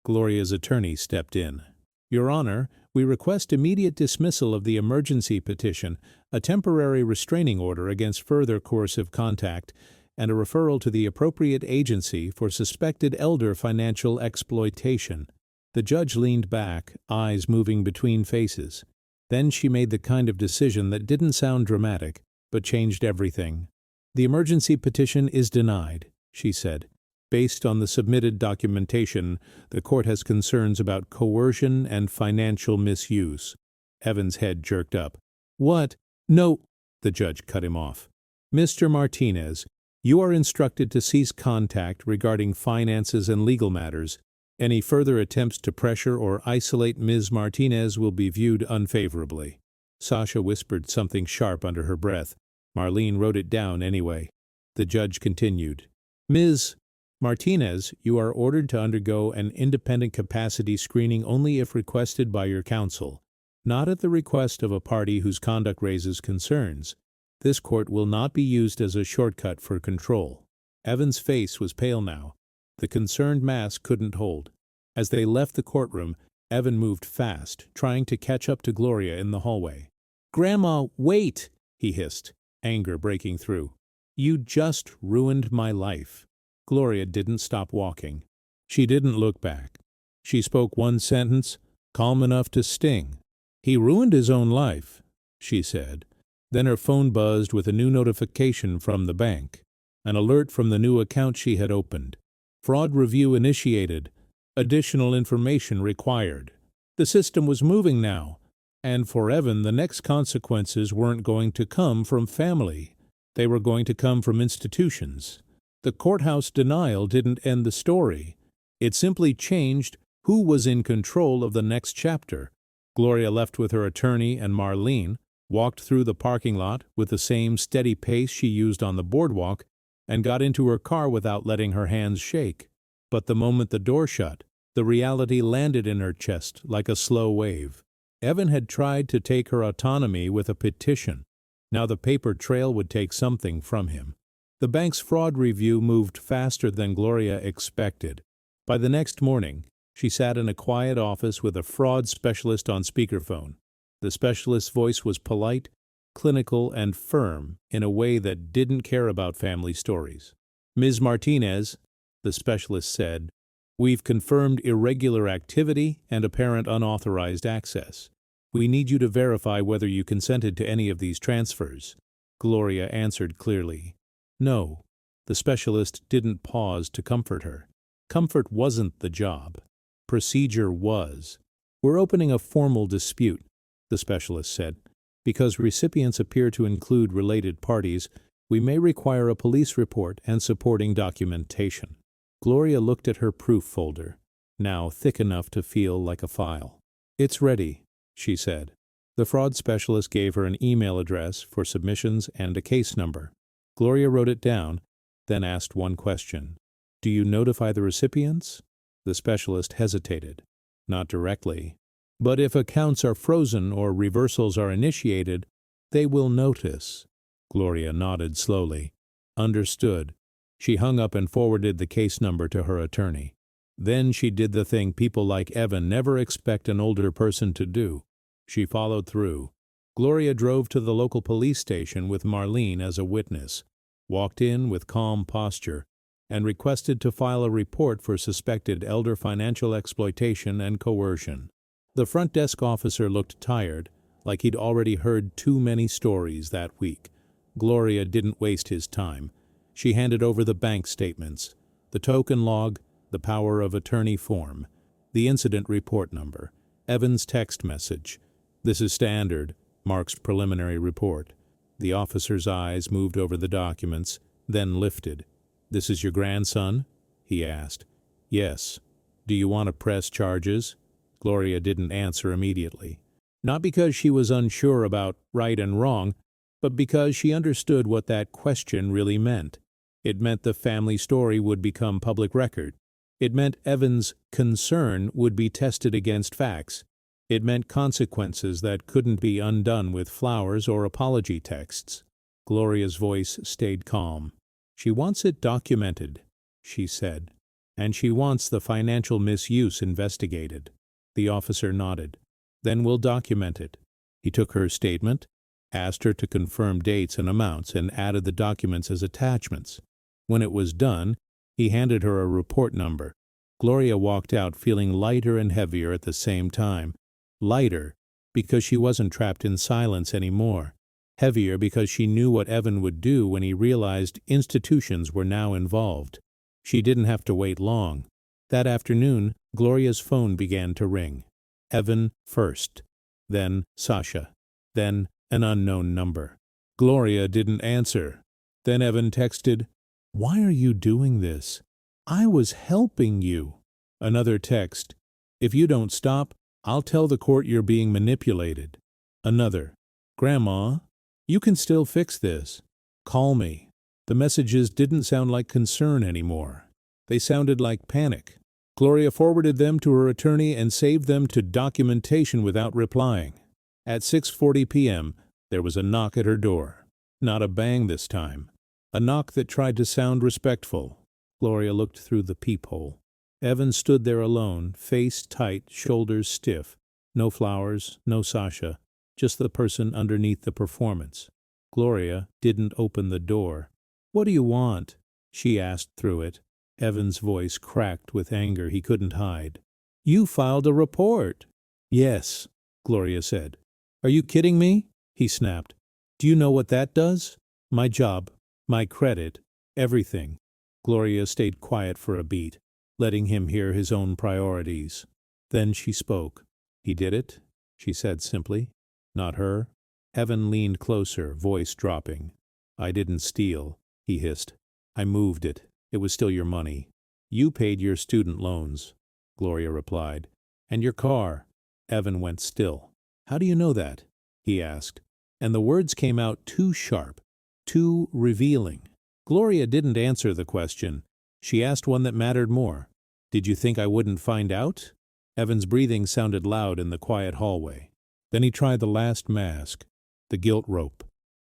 Gloria's attorney stepped in. "Your Honor, we request immediate dismissal of the emergency petition, a temporary restraining order against further coercive contact, and a referral to the appropriate agency for suspected elder financial exploitation." The judge leaned back, eyes moving between faces. Then she made the kind of decision that didn't sound dramatic, but changed everything. "The emergency petition is denied," she said. "Based on the submitted documentation, the court has concerns about coercion and financial misuse." Evan's head jerked up. "What? No," the judge cut him off. "Mr. Martinez, you are instructed to cease contact regarding finances and legal matters. Any further attempts to pressure or isolate Ms. Martinez will be viewed unfavorably." Sasha whispered something sharp under her breath. Marlene wrote it down anyway. The judge continued. "Ms. Martinez, you are ordered to undergo an independent capacity screening only if requested by your counsel, not at the request of a party whose conduct raises concerns. This court will not be used as a shortcut for control." Evan's face was pale now. The concerned mask couldn't hold. As they left the courtroom, Evan moved fast, trying to catch up to Gloria in the hallway. "Grandma, wait!" he hissed, anger breaking through. "You just ruined my life." Gloria didn't stop walking. She didn't look back. She spoke one sentence, calm enough to sting. "He ruined his own life," she said. Then her phone buzzed with a new notification from the bank. An alert from the new account she had opened. "Fraud review initiated. Additional information required." The system was moving now, and for Evan the next consequences weren't going to come from family. They were going to come from institutions. The courthouse denial didn't end the story. It simply changed who was in control of the next chapter. Gloria left with her attorney and Marlene, walked through the parking lot with the same steady pace she used on the boardwalk, and got into her car without letting her hands shake. But the moment the door shut, the reality landed in her chest like a slow wave. Evan had tried to take her autonomy with a petition. Now the paper trail would take something from him. The bank's fraud review moved faster than Gloria expected. By the next morning, she sat in a quiet office with a fraud specialist on speakerphone. The specialist's voice was polite, clinical, and firm in a way that didn't care about family stories. "Ms. Martinez," the specialist said, "we've confirmed irregular activity and apparent unauthorized access. We need you to verify whether you consented to any of these transfers." Gloria answered clearly. "No." The specialist didn't pause to comfort her. Comfort wasn't the job. Procedure was. "We're opening a formal dispute," the specialist said. "Because recipients appear to include related parties, we may require a police report and supporting documentation." Gloria looked at her proof folder, now thick enough to feel like a file. "It's ready," she said. The fraud specialist gave her an email address for submissions and a case number. Gloria wrote it down, then asked one question. "Do you notify the recipients?" The specialist hesitated. "Not directly. But if accounts are frozen or reversals are initiated, they will notice." Gloria nodded slowly. "Understood." She hung up and forwarded the case number to her attorney. Then she did the thing people like Evan never expect an older person to do. She followed through. Gloria drove to the local police station with Marlene as a witness, walked in with calm posture, and requested to file a report for suspected elder financial exploitation and coercion. The front desk officer looked tired, like he'd already heard too many stories that week. Gloria didn't waste his time. She handed over the bank statements, the token log, the power of attorney form, the incident report number, Evan's text message. "This is standard," Mark's preliminary report. The officer's eyes moved over the documents, then lifted. "This is your grandson?" he asked. "Yes." "Do you want to press charges?" Gloria didn't answer immediately. Not because she was unsure about right and wrong, but because she understood what that question really meant. It meant the family story would become public record. It meant Evan's concern would be tested against facts. It meant consequences that couldn't be undone with flowers or apology texts. Gloria's voice stayed calm. "She wants it documented," she said, "and she wants the financial misuse investigated." The officer nodded. "Then we'll document it." He took her statement, asked her to confirm dates and amounts, and added the documents as attachments. When it was done, he handed her a report number. Gloria walked out feeling lighter and heavier at the same time. Lighter, because she wasn't trapped in silence anymore. heavier because she knew what Evan would do when he realized institutions were now involved. She didn't have to wait long. That afternoon, Gloria's phone began to ring. Evan first, then Sasha, then an unknown number. Gloria didn't answer. Then Evan texted, "Why are you doing this? I was helping you." Another text, "If you don't stop, I'll tell the court you're being manipulated." Another, "Grandma, you can still fix this. Call me." The messages didn't sound like concern anymore. They sounded like panic. Gloria forwarded them to her attorney and saved them to documentation without replying. At 6:40 p.m., there was a knock at her door. Not a bang this time. A knock that tried to sound respectful. Gloria looked through the peephole. Evan stood there alone, face tight, shoulders stiff. No flowers, no Sasha, just the person underneath the performance. Gloria didn't open the door. "What do you want?" she asked through it. Evan's voice cracked with anger he couldn't hide. "You filed a report." "Yes," Gloria said. "Are you kidding me?" he snapped. "Do you know what that does? My job, my credit, everything." Gloria stayed quiet for a beat, letting him hear his own priorities. Then she spoke. "He did it," she said simply. "Not her." Evan leaned closer, voice dropping. "I didn't steal," he hissed. "I moved it. It was still your money." "You paid your student loans," Gloria replied. "And your car." Evan went still. "How do you know that?" he asked. And the words came out too sharp, too revealing. Gloria didn't answer the question. She asked one that mattered more. "Did you think I wouldn't find out?" Evan's breathing sounded loud in the quiet hallway. Then he tried the last mask, the guilt rope.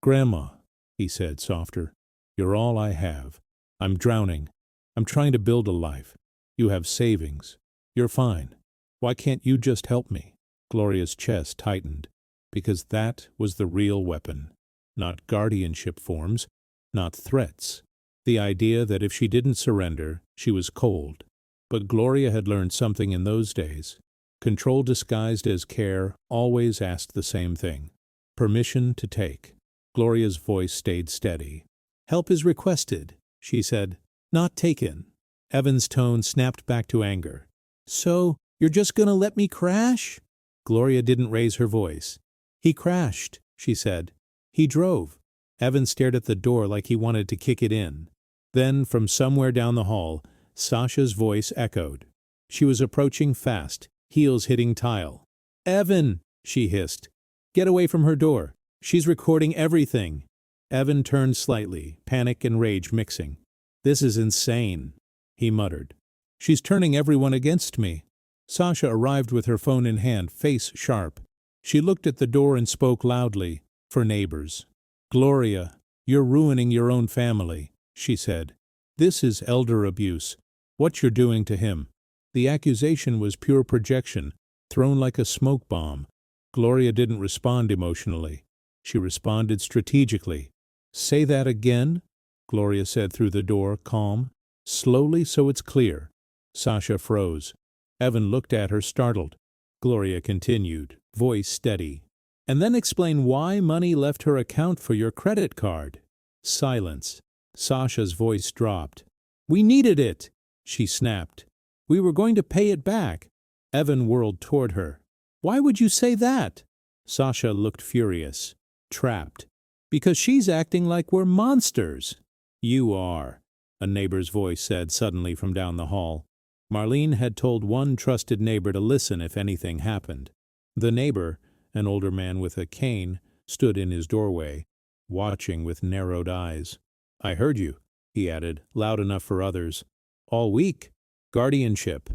"Grandma," he said softer, "you're all I have. I'm drowning. I'm trying to build a life. You have savings. You're fine. Why can't you just help me?" Gloria's chest tightened, because that was the real weapon. Not guardianship forms, not threats. The idea that if she didn't surrender, she was cold. But Gloria had learned something in those days. Control disguised as care always asked the same thing. Permission to take. Gloria's voice stayed steady. "Help is requested," she said. "Not taken." Evan's tone snapped back to anger. "So, you're just gonna let me crash?" Gloria didn't raise her voice. "He crashed," she said. "He drove." Evan stared at the door like he wanted to kick it in. Then, from somewhere down the hall, Sasha's voice echoed. She was approaching fast, heels hitting tile. "Evan!" she hissed. "Get away from her door. She's recording everything." Evan turned slightly, panic and rage mixing. "This is insane," he muttered. "She's turning everyone against me." Sasha arrived with her phone in hand, face sharp. She looked at the door and spoke loudly, for neighbors. "Gloria, you're ruining your own family," she said. "This is elder abuse. What you're doing to him." The accusation was pure projection, thrown like a smoke bomb. Gloria didn't respond emotionally. She responded strategically. "Say that again," Gloria said through the door, calm. "Slowly so it's clear." Sasha froze. Evan looked at her, startled. Gloria continued, voice steady. "And then explain why money left her account for your credit card." Silence. Sasha's voice dropped. "We needed it," she snapped. "We were going to pay it back." Evan whirled toward her. "Why would you say that?" Sasha looked furious, trapped. "Because she's acting like we're monsters." "You are," a neighbor's voice said suddenly from down the hall. Marlene had told one trusted neighbor to listen if anything happened. The neighbor, an older man with a cane, stood in his doorway, watching with narrowed eyes. "I heard you," he added, loud enough for others. "All week. Guardianship.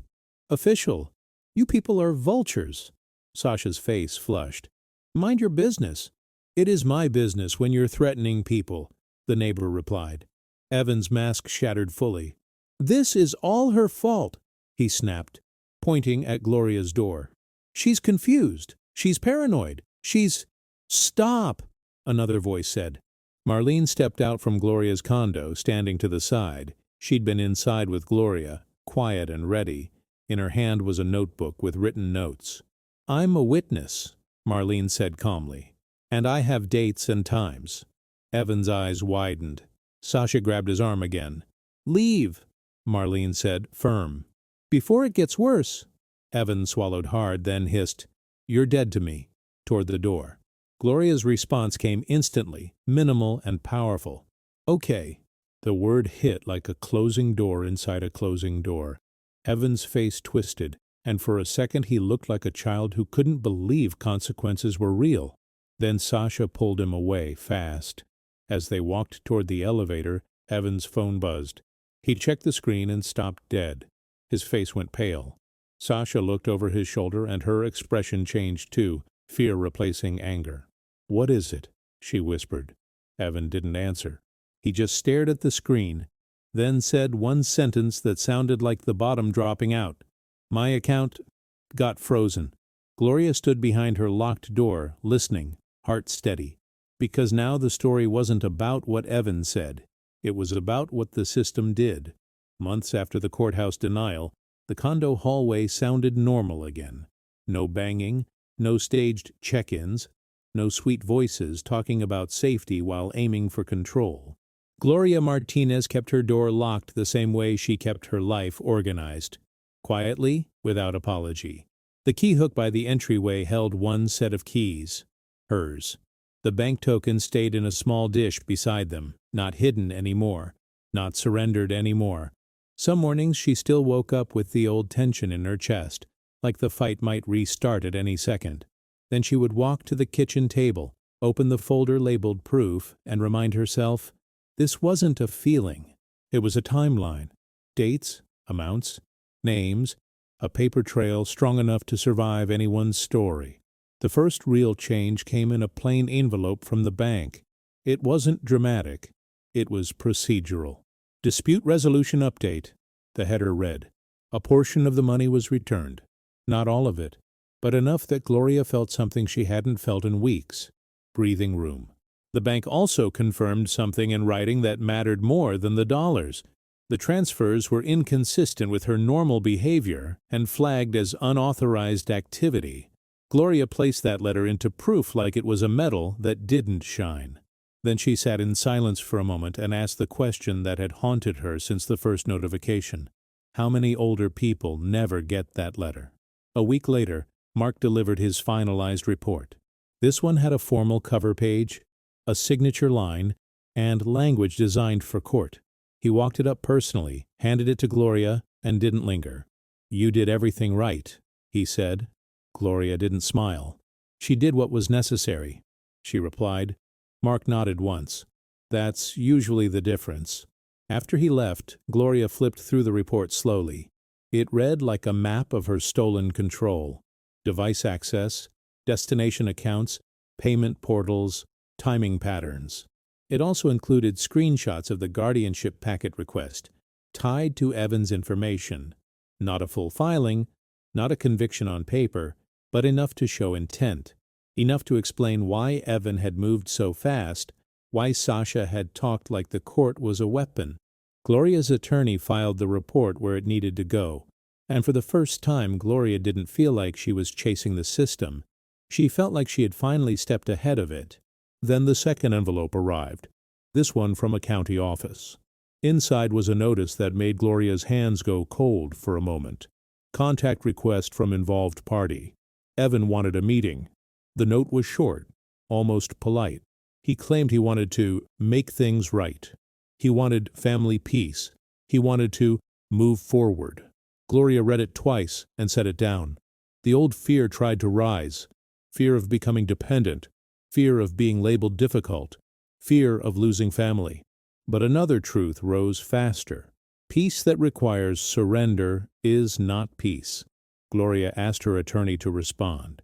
Official. You people are vultures." Sasha's face flushed. "Mind your business." "It is my business when you're threatening people," the neighbor replied. Evan's mask shattered fully. "This is all her fault," he snapped, pointing at Gloria's door. "She's confused. She's paranoid. She's—" "Stop," another voice said. Marlene stepped out from Gloria's condo, standing to the side. She'd been inside with Gloria, quiet and ready. In her hand was a notebook with written notes. "I'm a witness," Marlene said calmly. And I have dates and times. Evan's eyes widened. Sasha grabbed his arm again. Leave, Marlene said, firm. Before it gets worse. Evan swallowed hard, then hissed, You're dead to me, toward the door. Gloria's response came instantly, minimal and powerful. Okay. The word hit like a closing door inside a closing door. Evan's face twisted, and for a second he looked like a child who couldn't believe consequences were real. Then Sasha pulled him away, fast. As they walked toward the elevator, Evan's phone buzzed. He checked the screen and stopped dead. His face went pale. Sasha looked over his shoulder and her expression changed too, fear replacing anger. What is it? She whispered. Evan didn't answer. He just stared at the screen, then said one sentence that sounded like the bottom dropping out. My account got frozen. Gloria stood behind her locked door, listening, heart steady. Because now the story wasn't about what Evan said. It was about what the system did. Months after the courthouse denial, the condo hallway sounded normal again. No banging, no staged check-ins, no sweet voices talking about safety while aiming for control. Gloria Martinez kept her door locked the same way she kept her life organized. Quietly, without apology. The key hook by the entryway held one set of keys. Hers. The bank token stayed in a small dish beside them, not hidden anymore, not surrendered anymore. Some mornings she still woke up with the old tension in her chest, like the fight might restart at any second. Then she would walk to the kitchen table, open the folder labeled proof, and remind herself, this wasn't a feeling. It was a timeline. Dates, amounts, names, a paper trail strong enough to survive anyone's story. The first real change came in a plain envelope from the bank. It wasn't dramatic. It was procedural. Dispute resolution update, the header read. A portion of the money was returned. Not all of it, but enough that Gloria felt something she hadn't felt in weeks. Breathing room. The bank also confirmed something in writing that mattered more than the dollars. The transfers were inconsistent with her normal behavior and flagged as unauthorized activity. Gloria placed that letter into proof like it was a medal that didn't shine. Then she sat in silence for a moment and asked the question that had haunted her since the first notification. How many older people never get that letter? A week later, Mark delivered his finalized report. This one had a formal cover page, a signature line, and language designed for court. He walked it up personally, handed it to Gloria, and didn't linger. You did everything right, he said. Gloria didn't smile. She did what was necessary, she replied. Mark nodded once. That's usually the difference. After he left, Gloria flipped through the report slowly. It read like a map of her stolen control. Device access, destination accounts, payment portals, timing patterns. It also included screenshots of the guardianship packet request, tied to Evan's information. Not a full filing, not a conviction on paper, but enough to show intent. Enough to explain why Evan had moved so fast, why Sasha had talked like the court was a weapon. Gloria's attorney filed the report where it needed to go, and for the first time Gloria didn't feel like she was chasing the system. She felt like she had finally stepped ahead of it. Then the second envelope arrived, this one from a county office. Inside was a notice that made Gloria's hands go cold for a moment. Contact request from involved party. Evan wanted a meeting. The note was short, almost polite. He claimed he wanted to make things right. He wanted family peace. He wanted to move forward. Gloria read it twice and set it down. The old fear tried to rise. Fear of becoming dependent. Fear of being labeled difficult. Fear of losing family. But another truth rose faster. Peace that requires surrender is not peace. Gloria asked her attorney to respond.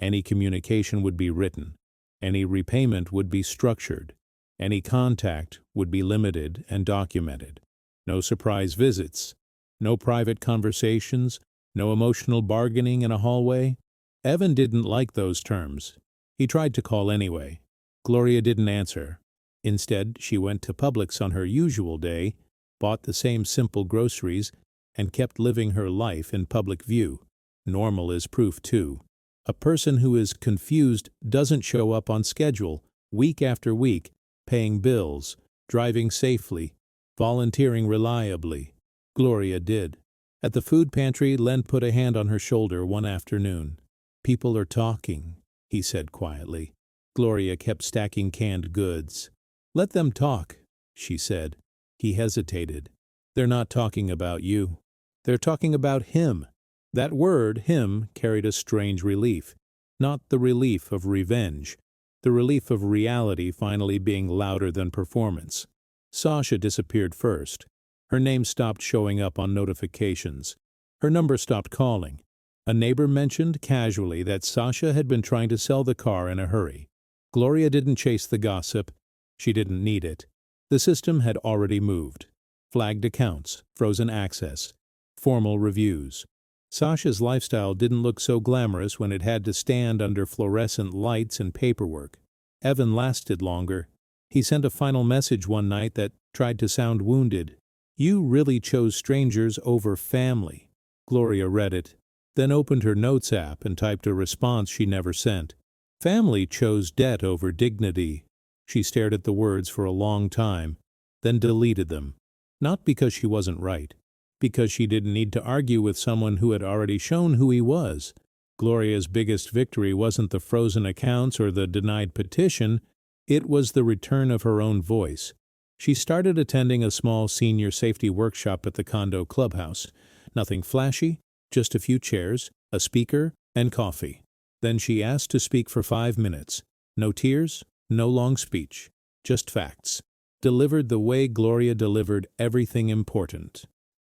Any communication would be written. Any repayment would be structured. Any contact would be limited and documented. No surprise visits. No private conversations. No emotional bargaining in a hallway. Evan didn't like those terms. He tried to call anyway. Gloria didn't answer. Instead, she went to Publix on her usual day, bought the same simple groceries, and kept living her life in public view. Normal is proof, too. A person who is confused doesn't show up on schedule, week after week, paying bills, driving safely, volunteering reliably. Gloria did. At the food pantry, Len put a hand on her shoulder one afternoon. "People are talking," he said quietly. Gloria kept stacking canned goods. "Let them talk," she said. He hesitated. "They're not talking about you. They're talking about him." That word, him, carried a strange relief. Not the relief of revenge. The relief of reality finally being louder than performance. Sasha disappeared first. Her name stopped showing up on notifications. Her number stopped calling. A neighbor mentioned casually that Sasha had been trying to sell the car in a hurry. Gloria didn't chase the gossip. She didn't need it. The system had already moved. Flagged accounts, frozen access, formal reviews. Sasha's lifestyle didn't look so glamorous when it had to stand under fluorescent lights and paperwork. Evan lasted longer. He sent a final message one night that tried to sound wounded. "You really chose strangers over family." Gloria read it, then opened her notes app and typed a response she never sent. "Family chose debt over dignity." She stared at the words for a long time, then deleted them. Not because she wasn't right. Because she didn't need to argue with someone who had already shown who he was. Gloria's biggest victory wasn't the frozen accounts or the denied petition, it was the return of her own voice. She started attending a small senior safety workshop at the condo clubhouse. Nothing flashy, just a few chairs, a speaker, and coffee. Then she asked to speak for 5 minutes. No tears, no long speech, just facts. Delivered the way Gloria delivered everything important.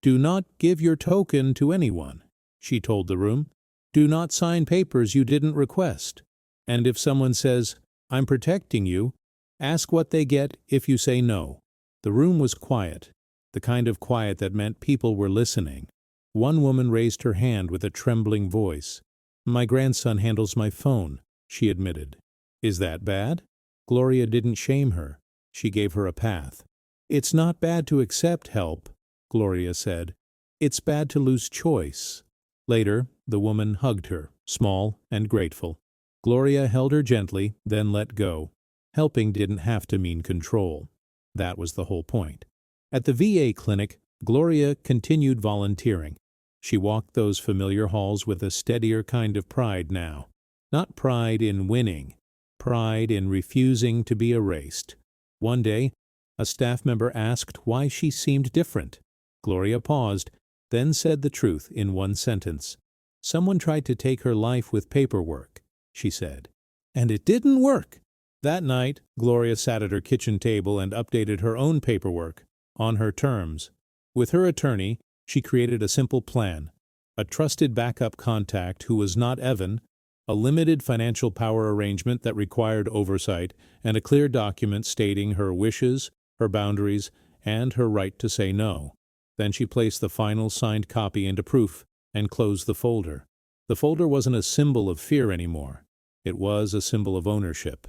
"Do not give your token to anyone," she told the room. "Do not sign papers you didn't request. And if someone says, 'I'm protecting you,' ask what they get if you say no." The room was quiet, the kind of quiet that meant people were listening. One woman raised her hand with a trembling voice. "My grandson handles my phone," she admitted. "Is that bad?" Gloria didn't shame her. She gave her a path. "It's not bad to accept help," Gloria said. "It's bad to lose choice." Later, the woman hugged her, small and grateful. Gloria held her gently, then let go. Helping didn't have to mean control. That was the whole point. At the VA clinic, Gloria continued volunteering. She walked those familiar halls with a steadier kind of pride now. Not pride in winning, pride in refusing to be erased. One day, a staff member asked why she seemed different. Gloria paused, then said the truth in one sentence. "Someone tried to take her life with paperwork," she said. "And it didn't work." That night, Gloria sat at her kitchen table and updated her own paperwork, on her terms. With her attorney, she created a simple plan. A trusted backup contact who was not Evan, a limited financial power arrangement that required oversight, and a clear document stating her wishes, her boundaries, and her right to say no. Then she placed the final signed copy into proof and closed the folder. The folder wasn't a symbol of fear anymore. It was a symbol of ownership.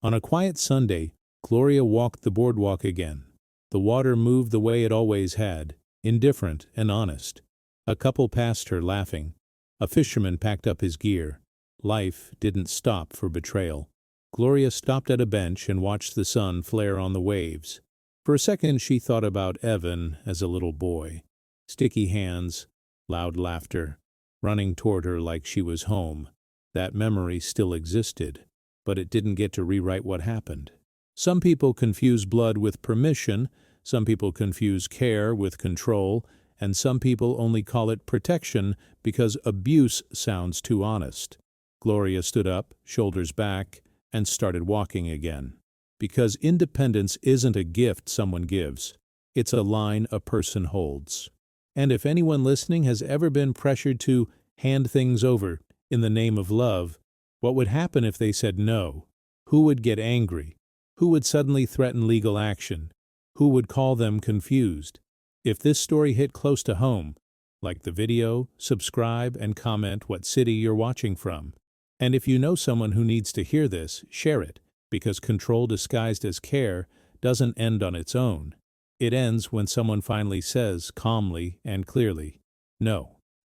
On a quiet Sunday, Gloria walked the boardwalk again. The water moved the way it always had, indifferent and honest. A couple passed her laughing. A fisherman packed up his gear. Life didn't stop for betrayal. Gloria stopped at a bench and watched the sun flare on the waves. For a second she thought about Evan as a little boy. Sticky hands, loud laughter, running toward her like she was home. That memory still existed, but it didn't get to rewrite what happened. Some people confuse blood with permission, some people confuse care with control, and some people only call it protection because abuse sounds too honest. Gloria stood up, shoulders back, and started walking again. Because independence isn't a gift someone gives. It's a line a person holds. And if anyone listening has ever been pressured to hand things over in the name of love, what would happen if they said no? Who would get angry? Who would suddenly threaten legal action? Who would call them confused? If this story hit close to home, like the video, subscribe, and comment what city you're watching from. And if you know someone who needs to hear this, share it, because control disguised as care doesn't end on its own. It ends when someone finally says calmly and clearly, "No."